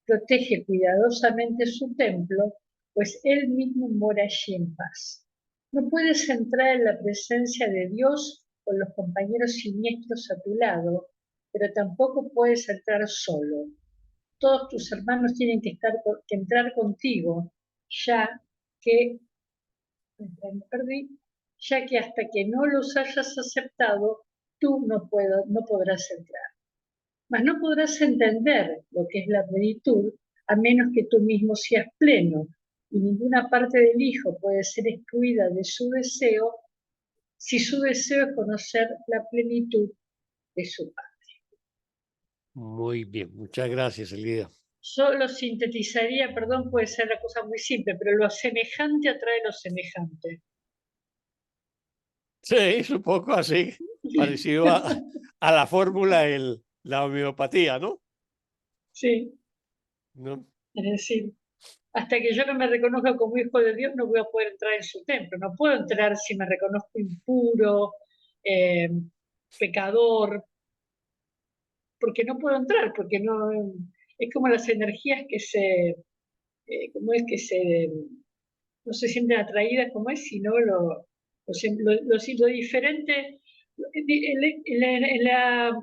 Protege cuidadosamente su templo, pues él mismo mora allí en paz. No puedes entrar en la presencia de Dios con los compañeros siniestros a tu lado, pero tampoco puedes entrar solo. Todos tus hermanos tienen que entrar contigo, ya que hasta que no los hayas aceptado, tú no podrás entrar. Mas no podrás entender lo que es la plenitud a menos que tú mismo seas pleno, y ninguna parte del Hijo puede ser excluida de su deseo si su deseo es conocer la plenitud de su Padre. Muy bien, muchas gracias, Lidia. Solo sintetizaría, perdón, puede ser la cosa muy simple, pero lo semejante atrae lo semejante. Sí, es un poco así, parecido a la fórmula de la homeopatía, ¿no? Sí, ¿No? es decir, hasta que yo no me reconozca como hijo de Dios, no voy a poder entrar en su templo. No puedo entrar si me reconozco impuro, pecador, porque no puedo entrar, porque no, es como las energías que como es que no se sienten atraídas como es, sino lo diferente,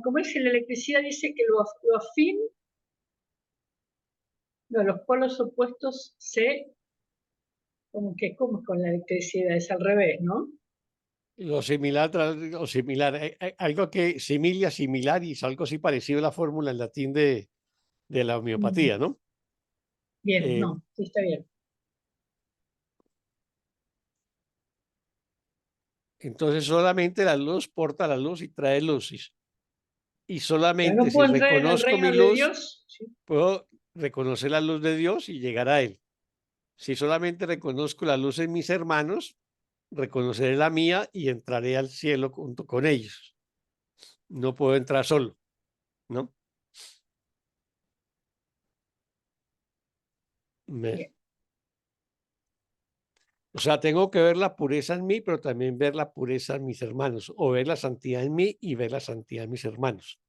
como es en la electricidad dice que lo afín, no, los polos opuestos como es con la electricidad, es al revés, ¿no? Lo similar, lo similar, algo que similia, similaris, algo así parecido a la fórmula en latín de la homeopatía, ¿no? Bien, Eh, no, sí está bien. entonces solamente la luz porta la luz y trae luces. Y Pero solamente no si puedo entrar en el reconozco mi reino de luz, Dios. ¿Sí? puedo reconocer la luz de Dios y llegar a Él. Si solamente reconozco la luz en mis hermanos, reconoceré la mía y entraré al cielo junto con ellos. No puedo entrar solo, ¿no? Bien. O sea, tengo que ver la pureza en mí, pero también ver la pureza en mis hermanos, o ver la santidad en mí y ver la santidad en mis hermanos.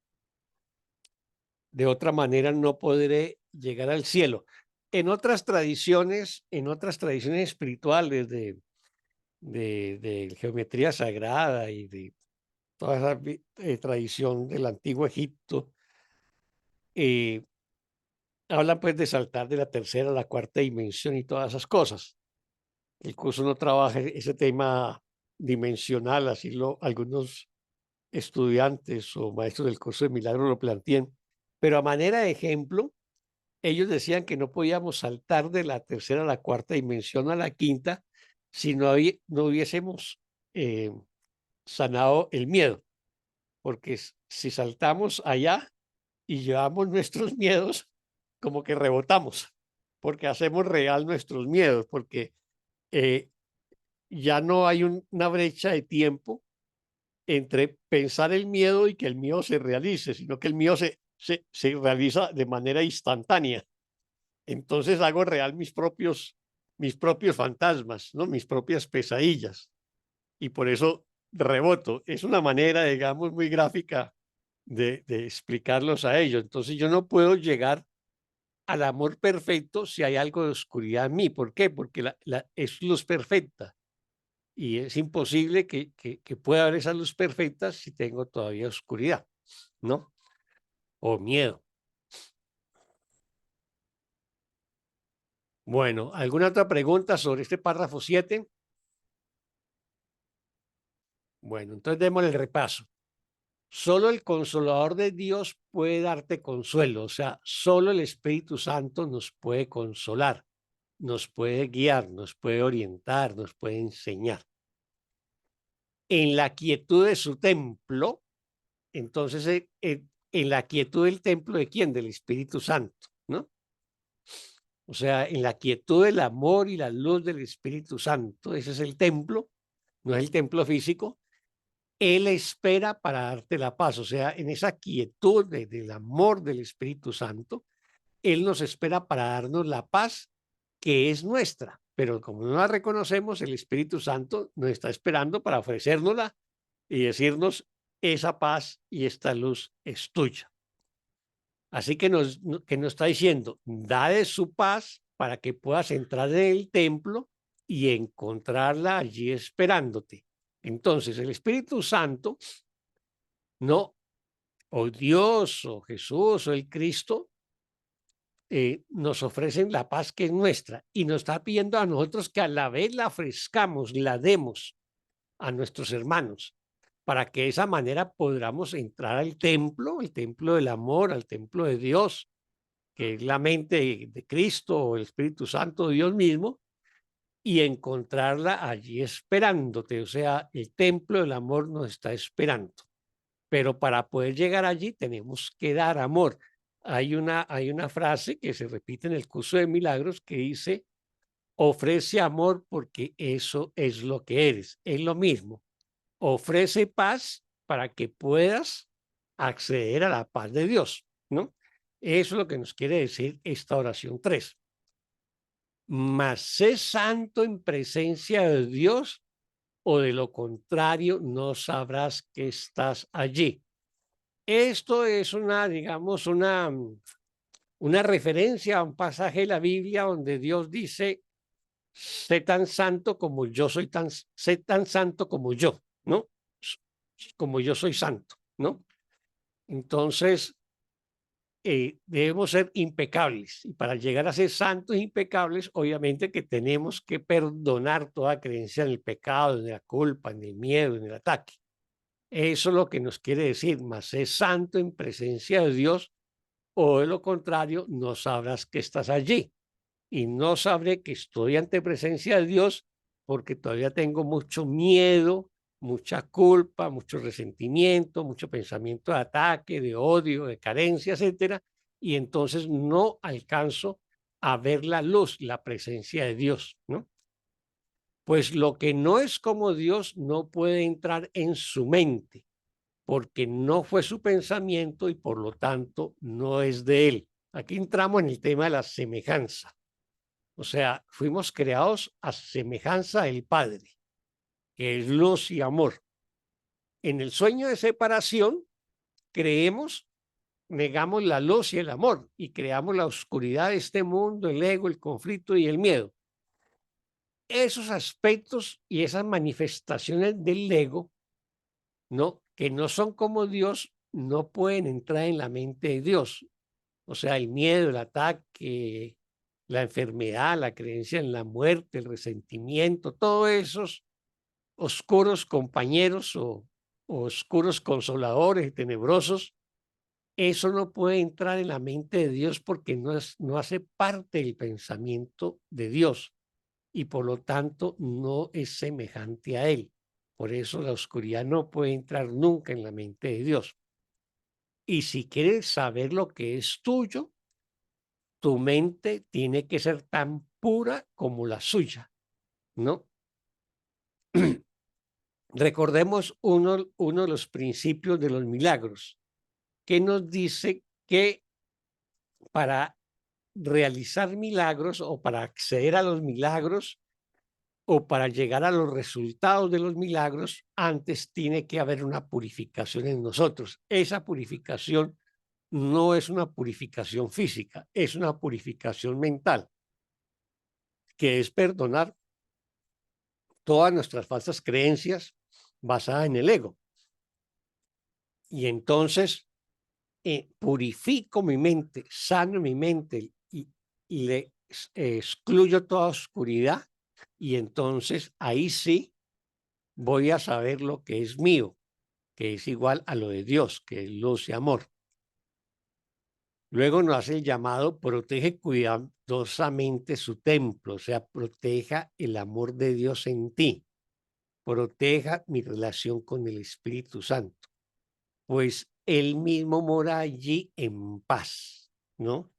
De otra manera no podré llegar al cielo. En otras tradiciones espirituales de geometría sagrada y de toda esa tradición del antiguo Egipto, eh, hablan pues de saltar de la tercera a la cuarta dimensión y todas esas cosas. El curso no trabaja ese tema dimensional, así algunos estudiantes o maestros del curso de milagro lo plantean, pero a manera de ejemplo, ellos decían que no podíamos saltar de la tercera a la cuarta dimensión a la quinta si no hubiésemos eh, sanado el miedo, porque si saltamos allá y llevamos nuestros miedos, como que rebotamos, porque hacemos real nuestros miedos, porque eh, ya no hay una brecha de tiempo entre pensar el miedo y que el miedo se realice, sino que el miedo se realiza de manera instantánea. Entonces hago real mis propios fantasmas, ¿no? Mis propias pesadillas. Y por eso reboto. Es una manera, digamos, muy gráfica de explicarlos a ellos. Entonces yo no puedo llegar al amor perfecto si hay algo de oscuridad en mí. ¿Por qué? Porque es luz perfecta. Y es imposible que pueda haber esa luz perfecta si tengo todavía oscuridad, ¿no? O miedo. Bueno, ¿alguna otra pregunta sobre este párrafo 7? Bueno, entonces demos el repaso. Solo el consolador de Dios puede darte consuelo, o sea, solo el Espíritu Santo nos puede consolar, nos puede guiar, nos puede orientar, nos puede enseñar. En la quietud de su templo, entonces, en la quietud del templo, ¿de quién? Del Espíritu Santo, ¿no? O sea, en la quietud del amor y la luz del Espíritu Santo, ese es el templo, no es el templo físico. Él espera para darte la paz, o sea, en esa quietud del amor del Espíritu Santo, Él nos espera para darnos la paz que es nuestra, pero como no la reconocemos, el Espíritu Santo nos está esperando para ofrecérnosla y decirnos, esa paz y esta luz es tuya. Así que nos está diciendo, da de su paz para que puedas entrar en el templo y encontrarla allí esperándote. Entonces, el Espíritu Santo, no, o Dios, o Jesús, o el Cristo, nos ofrecen la paz que es nuestra y nos está pidiendo a nosotros que a la vez la ofrezcamos, la demos a nuestros hermanos, para que de esa manera podamos entrar al templo, el templo del amor, al templo de Dios, que es la mente de Cristo o el Espíritu Santo, Dios mismo, y encontrarla allí esperándote. O sea, el templo del amor nos está esperando. Pero para poder llegar allí tenemos que dar amor. Hay una frase que se repite en el curso de milagros que dice, ofrece amor porque eso es lo que eres. Es lo mismo. Ofrece paz para que puedas acceder a la paz de Dios, ¿no? Eso es lo que nos quiere decir esta oración 3. Mas sé santo en presencia de Dios o de lo contrario no sabrás que estás allí. Esto es una, digamos, una referencia a un pasaje de la Biblia donde Dios dice, sé tan santo como yo soy sé tan santo como yo, ¿no? Como yo soy santo, ¿no? Entonces, debemos ser impecables. Y para llegar a ser santos e impecables, obviamente que tenemos que perdonar toda creencia en el pecado, en la culpa, en el miedo, en el ataque. Eso es lo que nos quiere decir, más ser santo en presencia de Dios, o de lo contrario, no sabrás que estás allí. Y no sabré que estoy ante presencia de Dios porque todavía tengo mucho miedo, mucha culpa, mucho resentimiento, mucho pensamiento de ataque, de odio, de carencia, etcétera, y entonces no alcanzo a ver la luz, la presencia de Dios, ¿no? Pues lo que no es como Dios no puede entrar en su mente, porque no fue su pensamiento y por lo tanto no es de él. Aquí entramos en el tema de la semejanza. O sea, fuimos creados a semejanza del Padre, que es luz y amor. En el sueño de separación, creemos, negamos la luz y el amor y creamos la oscuridad de este mundo, el ego, el conflicto y el miedo. Esos aspectos y esas manifestaciones del ego, ¿no? Que no son como Dios, no pueden entrar en la mente de Dios. O sea, el miedo, el ataque, la enfermedad, la creencia en la muerte, el resentimiento, todos esos oscuros compañeros o oscuros consoladores y tenebrosos, eso no puede entrar en la mente de Dios porque no hace parte del pensamiento de Dios y por lo tanto no es semejante a Él. Por eso la oscuridad no puede entrar nunca en la mente de Dios. Y si quieres saber lo que es tuyo, tu mente tiene que ser tan pura como la suya, ¿no? Recordemos uno de los principios de los milagros, que nos dice que para realizar milagros o para acceder a los milagros o para llegar a los resultados de los milagros, antes tiene que haber una purificación en nosotros. Esa purificación no es una purificación física, es una purificación mental, que es perdonar todas nuestras falsas creencias basadas en el ego. Y entonces purifico mi mente, sano mi mente y le excluyo toda oscuridad y entonces ahí sí voy a saber lo que es mío, que es igual a lo de Dios, que es luz y amor. Luego nos hace el llamado, protege cuidadosamente su templo, o sea, proteja el amor de Dios en ti, proteja mi relación con el Espíritu Santo, pues Él mismo mora allí en paz, ¿no?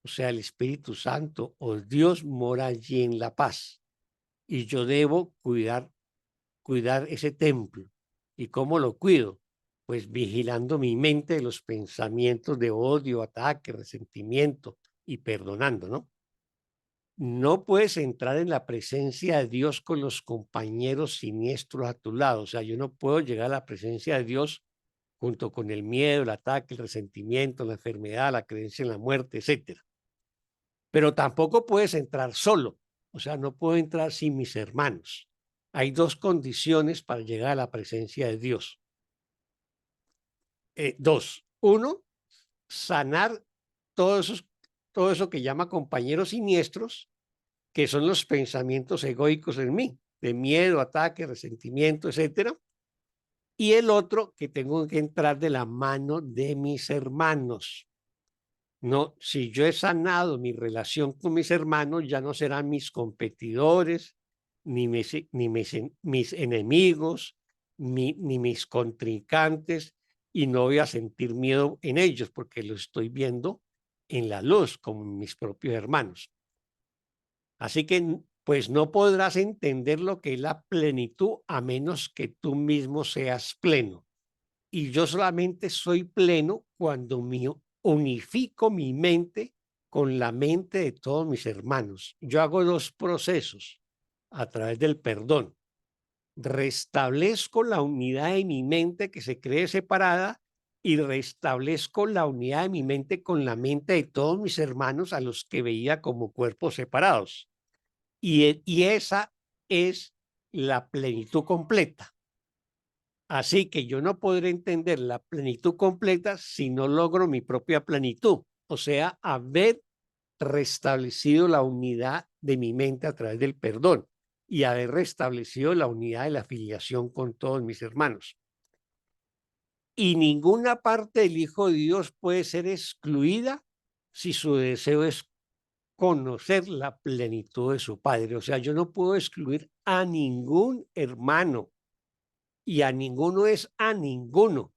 O sea, el Espíritu Santo o Dios mora allí en la paz y yo debo cuidar ese templo. ¿Y cómo lo cuido? Pues vigilando mi mente de los pensamientos de odio, ataque, resentimiento y perdonando, ¿no? No puedes entrar en la presencia de Dios con los compañeros siniestros a tu lado. O sea, yo no puedo llegar a la presencia de Dios junto con el miedo, el ataque, el resentimiento, la enfermedad, la creencia en la muerte, etcétera. Pero tampoco puedes entrar solo, o sea, no puedo entrar sin mis hermanos. Hay dos condiciones para llegar a la presencia de Dios. Dos. Uno, sanar todo eso que llama compañeros siniestros, que son los pensamientos egoicos en mí, de miedo, ataque, resentimiento, etcétera. Y el otro, que tengo que entrar de la mano de mis hermanos. No, si yo he sanado mi relación con mis hermanos, ya no serán mis competidores, ni mis enemigos, ni mis contrincantes, y no voy a sentir miedo en ellos porque los estoy viendo en la luz como mis propios hermanos. Así que, pues no podrás entender lo que es la plenitud a menos que tú mismo seas pleno. Y yo solamente soy pleno cuando unifico mi mente con la mente de todos mis hermanos. Yo hago dos procesos a través del perdón. Restablezco la unidad de mi mente que se cree separada y restablezco la unidad de mi mente con la mente de todos mis hermanos a los que veía como cuerpos separados. Y esa es la plenitud completa. Así que yo no podré entender la plenitud completa si no logro mi propia plenitud, o sea, haber restablecido la unidad de mi mente a través del perdón y haber restablecido la unidad de la filiación con todos mis hermanos. Y ninguna parte del Hijo de Dios puede ser excluida si su deseo es conocer la plenitud de su Padre. O sea, yo no puedo excluir a ningún hermano, y a ninguno es a ninguno,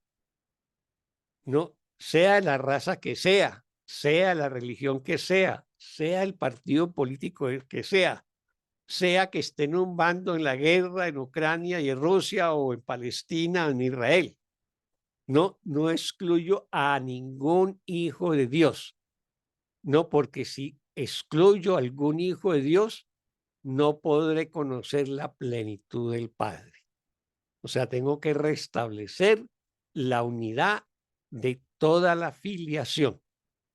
no, sea la raza que sea la religión que sea el partido político que sea que esté en un bando en la guerra en Ucrania y en Rusia o en Palestina o en Israel. No, no excluyo a ningún hijo de Dios. No, porque si excluyo a algún hijo de Dios, no podré conocer la plenitud del Padre. O sea, tengo que restablecer la unidad de toda la filiación,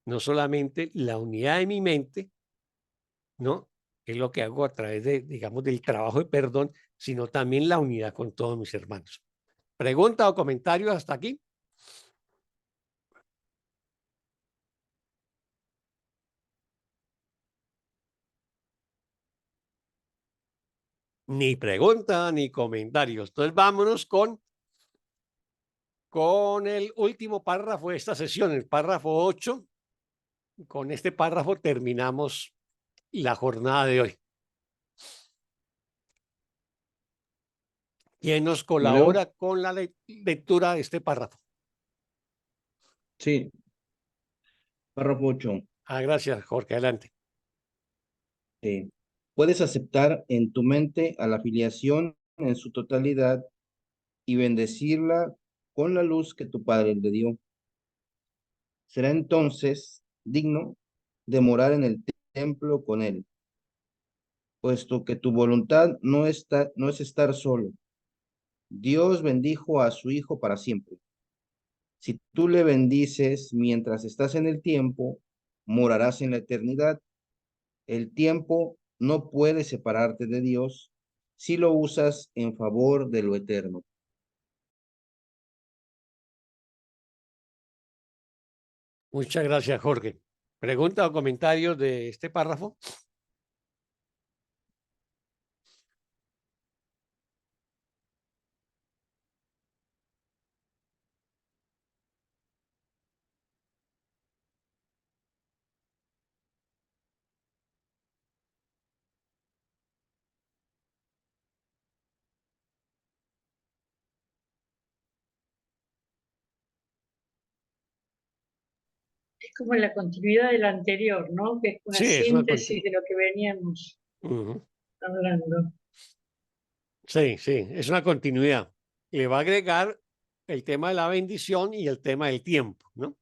no solamente la unidad de mi mente, ¿no? Que es lo que hago a través de, digamos, del trabajo de perdón, sino también la unidad con todos mis hermanos. ¿Pregunta o comentario hasta aquí? Ni pregunta ni comentarios. Entonces vámonos con el último párrafo de esta sesión, el párrafo 8. Con este párrafo terminamos la jornada de hoy. ¿Quién nos ¿Lo leo? colabora con la lectura de este párrafo? Sí. Párrafo 8. Gracias, Jorge. Adelante. Puedes aceptar en tu mente a la filiación en su totalidad y bendecirla con la luz que tu Padre le dio. Será entonces digno de morar en el templo con él, puesto que tu voluntad no es estar solo. Dios bendijo a su Hijo para siempre. Si tú le bendices mientras estás en el tiempo, morarás en la eternidad. El tiempo no puede separarte de Dios si lo usas en favor de lo eterno. Muchas gracias, Jorge. ¿Pregunta o comentarios de este párrafo? Es como la continuidad del anterior, ¿no? Que es una Sí, es una síntesis de lo que veníamos hablando. Sí, es una continuidad. Le va a agregar el tema de la bendición y el tema del tiempo, ¿no?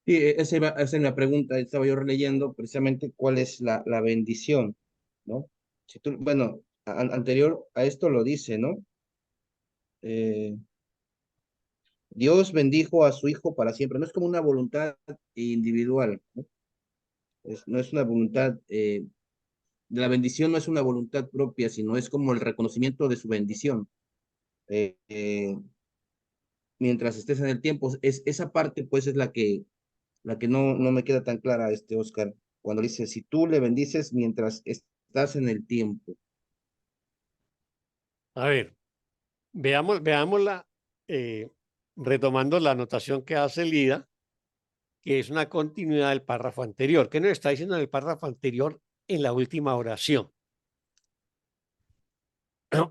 Sí, esa es la pregunta. Estaba yo releyendo precisamente cuál es la bendición, ¿no? Si tú, bueno, anterior a esto lo dice, ¿no? Dios bendijo a su Hijo para siempre. No es como una voluntad individual, ¿no? No es una voluntad, la bendición no es una voluntad propia, sino es como el reconocimiento de su bendición. Eh, eh, Mientras estés en el tiempo, esa parte pues es la que no me queda tan clara, Oscar, cuando dice, si tú le bendices mientras estás en el tiempo. A ver, veámosla, retomando la anotación que hace Lida, que es una continuidad del párrafo anterior. ¿Qué nos está diciendo en el párrafo anterior en la última oración?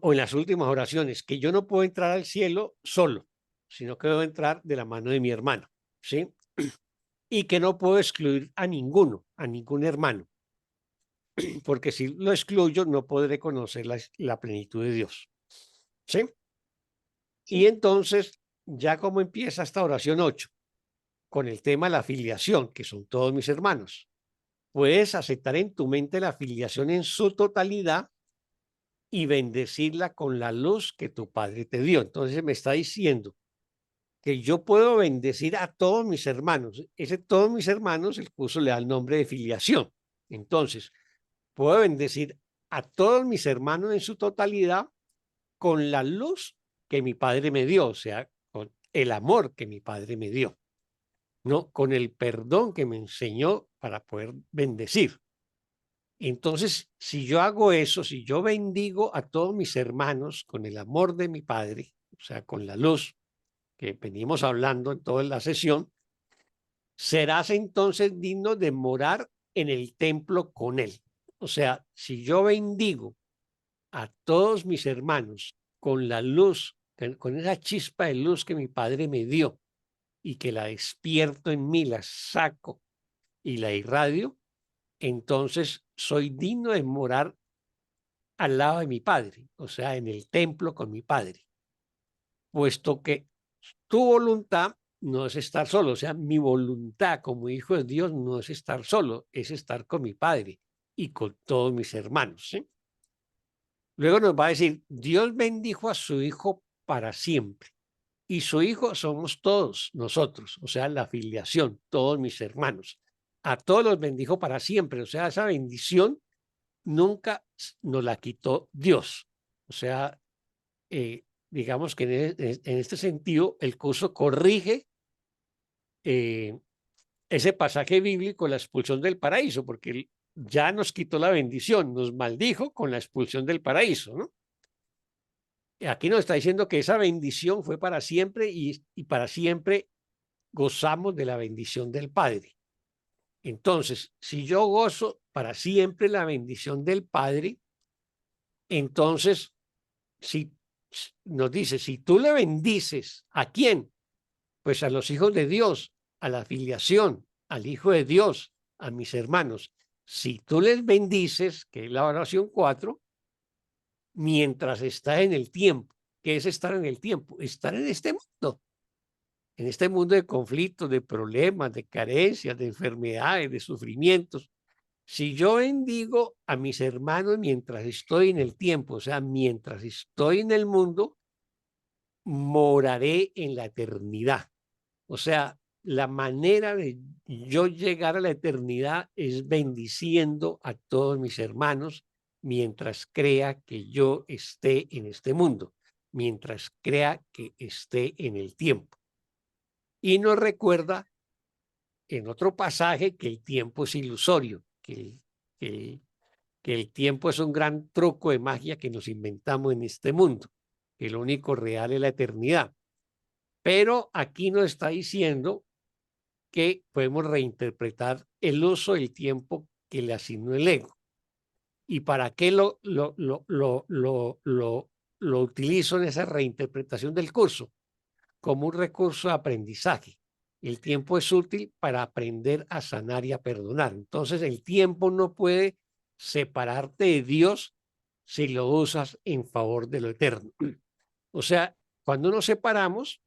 O en las últimas oraciones, que yo no puedo entrar al cielo solo, sino que debo entrar de la mano de mi hermano, ¿sí? Y que no puedo excluir a ninguno, a ningún hermano, porque si lo excluyo no podré conocer la plenitud de Dios, ¿sí? Y entonces, ya como empieza esta oración 8, con el tema de la filiación, que son todos mis hermanos, puedes aceptar en tu mente la filiación en su totalidad y bendecirla con la luz que tu Padre te dio. Entonces me está diciendo que yo puedo bendecir a todos mis hermanos. Ese todos mis hermanos, el curso le da el nombre de filiación. Entonces, puedo bendecir a todos mis hermanos en su totalidad con la luz que mi Padre me dio, o sea, con el amor que mi Padre me dio, ¿no? Con el perdón que me enseñó para poder bendecir. Entonces, si yo hago eso, si yo bendigo a todos mis hermanos con el amor de mi Padre, o sea, con la luz que venimos hablando en toda la sesión, serás entonces digno de morar en el templo con él. O sea, si yo bendigo a todos mis hermanos con la luz, con esa chispa de luz que mi Padre me dio y que la despierto en mí, la saco y la irradio, entonces soy digno de morar al lado de mi Padre, o sea, en el templo con mi Padre, puesto que tu voluntad no es estar solo, o sea, mi voluntad como hijo de Dios no es estar solo, es estar con mi Padre y con todos mis hermanos. ¿Sí? Luego nos va a decir, Dios bendijo a su Hijo para siempre. Y su Hijo somos todos nosotros, o sea, la filiación, todos mis hermanos. A todos los bendijo para siempre, o sea, esa bendición nunca nos la quitó Dios. O sea, digamos que en este sentido el curso corrige ese pasaje bíblico, la expulsión del paraíso, porque ya nos quitó la bendición, nos maldijo con la expulsión del paraíso, ¿no? Aquí nos está diciendo que esa bendición fue para siempre y para siempre gozamos de la bendición del Padre. Entonces, si yo gozo para siempre la bendición del Padre, entonces, si nos dice, si tú le bendices, ¿a quién? Pues a los hijos de Dios, a la filiación, al Hijo de Dios, a mis hermanos. Si tú les bendices, que es la oración 4, mientras está en el tiempo. ¿Qué es estar en el tiempo? Estar en este mundo de conflictos, de problemas, de carencias, de enfermedades, de sufrimientos. Si yo bendigo a mis hermanos mientras estoy en el tiempo, o sea, mientras estoy en el mundo, moraré en la eternidad. O sea, la manera de yo llegar a la eternidad es bendiciendo a todos mis hermanos mientras crea que yo esté en este mundo, mientras crea que esté en el tiempo. Y nos recuerda en otro pasaje que el tiempo es ilusorio, que el tiempo es un gran truco de magia que nos inventamos en este mundo, que lo único real es la eternidad. Pero aquí nos está diciendo que podemos reinterpretar el uso del tiempo que le asignó el ego. ¿Y para qué lo utilizo en esa reinterpretación del curso? Como un recurso de aprendizaje. El tiempo es útil para aprender a sanar y a perdonar. Entonces el tiempo no puede separarte de Dios si lo usas en favor de lo eterno. O sea, cuando nos separamos,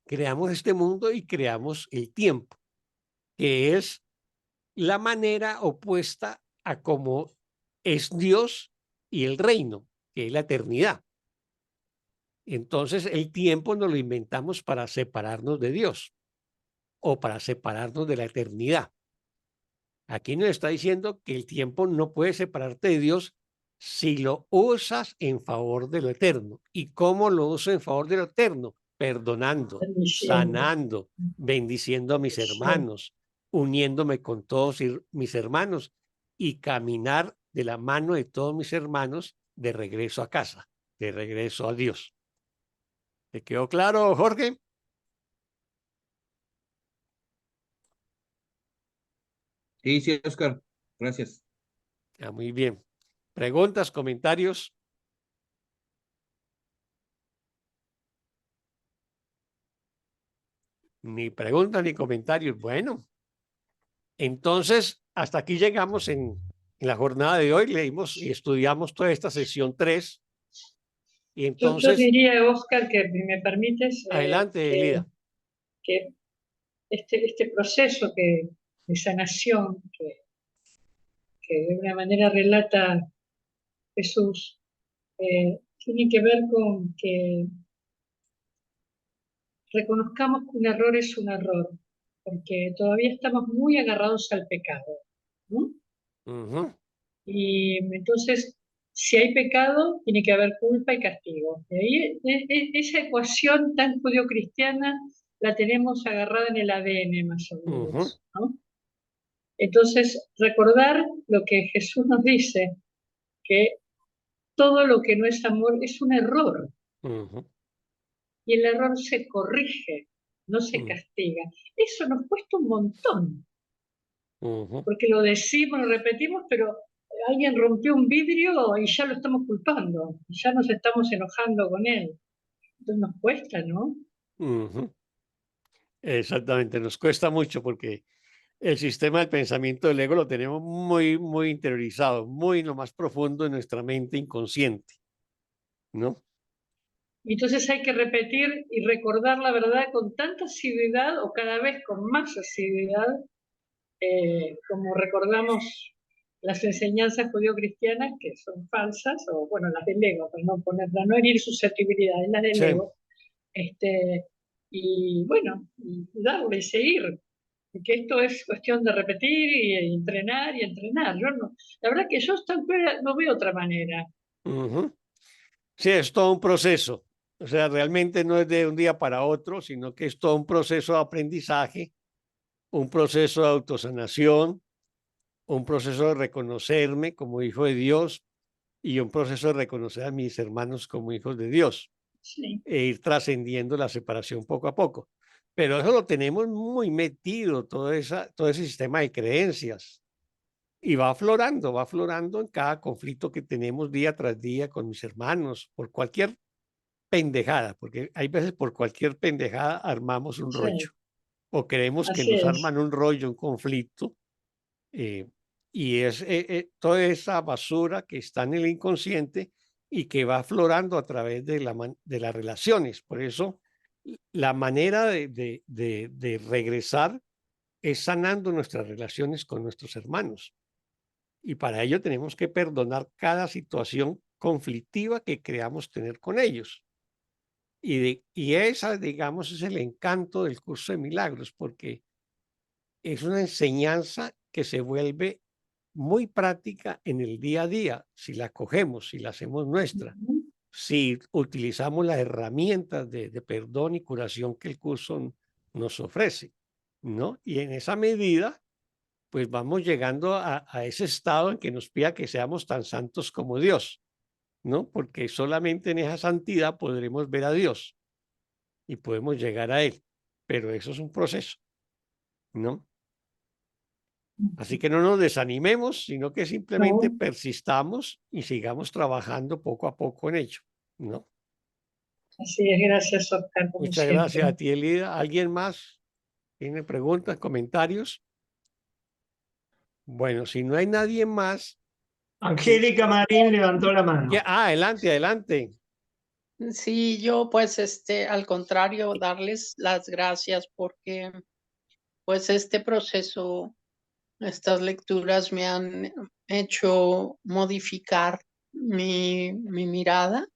creamos este mundo y creamos el tiempo, que es la manera opuesta a cómo es Dios y el reino, que es la eternidad. Entonces el tiempo nos lo inventamos para separarnos de Dios o para separarnos de la eternidad. Aquí nos está diciendo que el tiempo no puede separarte de Dios si lo usas en favor de lo eterno. ¿Y cómo lo uso en favor de lo eterno? Perdonando, sanando, bendiciendo a mis hermanos, uniéndome con todos mis hermanos y caminar de la mano de todos mis hermanos de regreso a casa, de regreso a Dios. ¿Te quedó claro, Jorge? Sí, sí, Oscar. Gracias. Ah, muy bien. ¿Preguntas, comentarios? Ni preguntas ni comentarios. Bueno, entonces hasta aquí llegamos en la jornada de hoy. Leímos y estudiamos toda esta sesión 3. Y Yo entonces, diría, Oscar, que me permites adelante, Elida. que este proceso de sanación que de una manera relata Jesús, tiene que ver con que reconozcamos que un error es un error, porque todavía estamos muy agarrados al pecado, ¿no? Ujú, Y entonces, si hay pecado, tiene que haber culpa y castigo. Y ahí, esa ecuación tan judio-cristiana la tenemos agarrada en el ADN más o ujú, menos, ¿no? Entonces, recordar lo que Jesús nos dice, que todo lo que no es amor es un error, ujú, y el error se corrige, no se ujú, castiga. Eso nos cuesta un montón, ujú. porque lo decimos, lo repetimos, pero alguien rompió un vidrio y ya lo estamos culpando, y ya nos estamos enojando con él. Entonces nos cuesta, ¿no? Ujú. Exactamente, nos cuesta mucho porque el sistema del pensamiento del ego lo tenemos muy, muy interiorizado, muy en lo más profundo de nuestra mente inconsciente, ¿no? Y entonces hay que repetir y recordar la verdad con tanta asiduidad o cada vez con más asiduidad, como recordamos las enseñanzas judío-cristianas que son falsas, o bueno, las del ego, para no ponerla, no herir susceptibilidades, las del Sí. ego, y bueno, y darle y seguir, y que esto es cuestión de repetir y entrenar y entrenar. Yo no, la verdad que yo no veo otra manera. Ujú. Sí, es todo un proceso. O sea, realmente no es de un día para otro, sino que es todo un proceso de aprendizaje, un proceso de autosanación, un proceso de reconocerme como hijo de Dios y un proceso de reconocer a mis hermanos como hijos de Dios Sí, e ir trascendiendo la separación poco a poco. Pero eso lo tenemos muy metido, todo ese sistema de creencias. Y va aflorando en cada conflicto que tenemos día tras día con mis hermanos, por cualquier pendejada, porque hay veces por cualquier pendejada armamos un rollo sí, o creemos que así nos es. arman un rollo, un conflicto, eh, y es toda esa basura que está en el inconsciente y que va aflorando a través de, de las relaciones. Por eso la manera de regresar es sanando nuestras relaciones con nuestros hermanos. Y para ello tenemos que perdonar cada situación conflictiva que creamos tener con ellos. Y esa, digamos, es el encanto del curso de milagros, porque es una enseñanza que se vuelve muy práctica en el día a día, si la cogemos, si la hacemos nuestra, Ujú. si utilizamos las herramientas de perdón y curación que el curso nos ofrece, ¿no? Y en esa medida, pues vamos llegando a ese estado en que nos pida que seamos tan santos como Dios, ¿no? Porque solamente en esa santidad podremos ver a Dios y podemos llegar a Él, pero eso es un proceso, ¿no? Así que no nos desanimemos, sino que simplemente No, persistamos y sigamos trabajando poco a poco en ello, ¿no? así es, gracias, Oscar, como Muchas gracias siempre. a ti, Elida. ¿Alguien más tiene preguntas, comentarios? Bueno, si no hay nadie más, Angélica Marín levantó la mano. adelante, adelante. Sí, yo pues al contrario, darles las gracias porque pues este proceso, estas lecturas me han hecho modificar mi mirada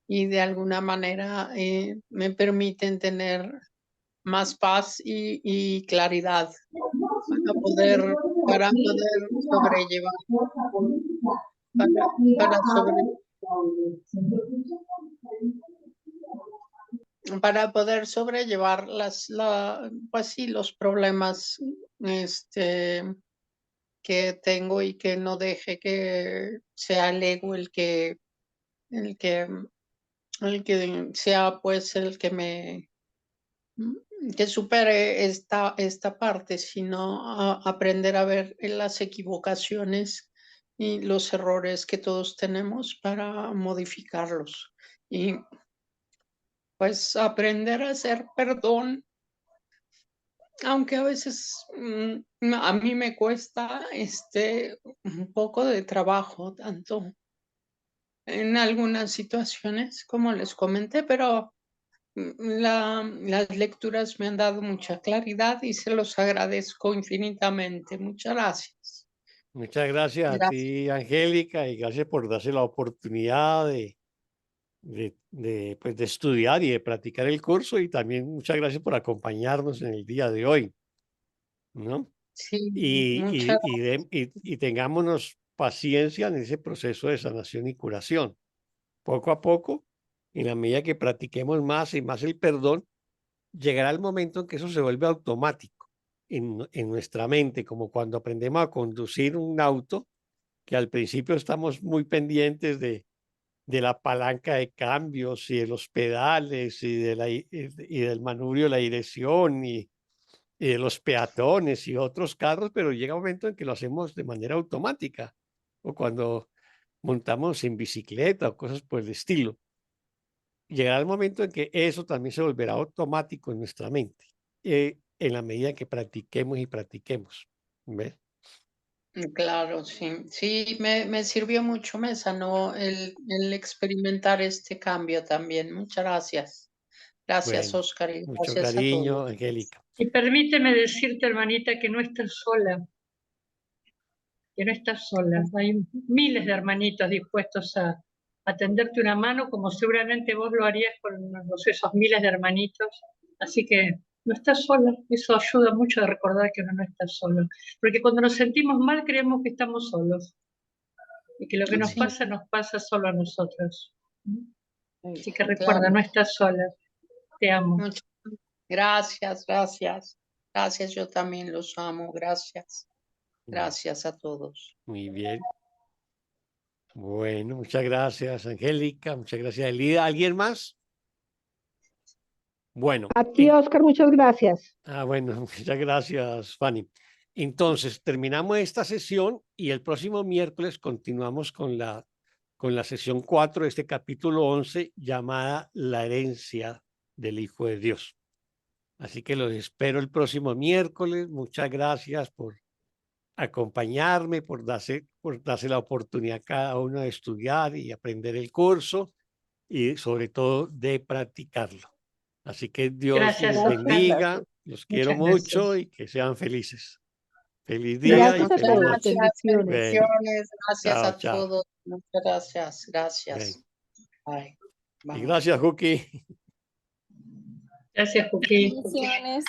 y de alguna manera me permiten tener más paz y claridad para poder, para poder sobrellevar, para para poder sobrellevar pues sí, los problemas que tengo y que no deje que sea el ego el que, el que sea pues el que que supere esta parte, sino aprender a ver en las equivocaciones y los errores que todos tenemos para modificarlos. Y pues aprender a hacer perdón, aunque a veces a mí me cuesta un poco de trabajo, tanto en algunas situaciones, como les comenté, pero las lecturas me han dado mucha claridad y se los agradezco infinitamente. Muchas gracias. Muchas gracias a Gracias. ti, Angélica, y gracias por darse la oportunidad pues, de estudiar y de practicar el curso, y también muchas gracias por acompañarnos en el día de hoy, ¿no? Sí, Y, muchas y tengámonos paciencia en ese proceso de sanación y curación. Poco a poco, en la medida que practiquemos más y más el perdón, llegará el momento en que eso se vuelve automático en nuestra mente, como cuando aprendemos a conducir un auto, que al principio estamos muy pendientes de la palanca de cambios y de los pedales y, y del manubrio de la dirección y de los peatones y otros carros, pero llega un momento en que lo hacemos de manera automática, o cuando montamos en bicicleta o cosas por el estilo. Llegará el momento en que eso también se volverá automático en nuestra mente, en la medida que practiquemos y practiquemos. ¿Ves? Claro, sí. Sí, me sirvió mucho, me sanó el experimentar este cambio también. Muchas gracias. Gracias, Bueno, Oscar, y mucho gracias a cariño, todos. Angélica. Y permíteme decirte, hermanita, que no estás sola, que no estás sola. Hay miles de hermanitos dispuestos a tenderte una mano, como seguramente vos lo harías con esos miles de hermanitos. Así que no estás sola. Eso ayuda mucho a recordar que uno no está solo. Porque cuando nos sentimos mal creemos que estamos solos y que lo que nos Sí, pasa solo a nosotros. Así que recuerda, claro. no estás sola. Te amo. Muchas gracias, gracias. Gracias, yo también los amo. Gracias. Gracias a todos. Muy bien. Bueno, muchas gracias, Angélica. Muchas gracias, Elida. ¿Alguien más? Bueno, A ti, Oscar, muchas gracias. bueno, muchas gracias, Fanny. Entonces, terminamos esta sesión y el próximo miércoles continuamos con la sesión 4 de este capítulo 11 llamada La herencia del Hijo de Dios. Así que los espero el próximo miércoles. Muchas gracias por acompañarme, por darse la oportunidad a cada uno de estudiar y aprender el curso y sobre todo de practicarlo. Así que Dios Gracias, les Oscar. bendiga, los quiero Muchas mucho gracias. y que sean felices. Feliz día y Gracias a Muchas feliz todos. noche. gracias. Bendiciones. Bueno, Bendiciones. Gracias chao, a chao. todos. Muchas gracias. Bueno, Gracias. Bye. y Bye. gracias, Juki. Gracias, Juquín. Bendiciones.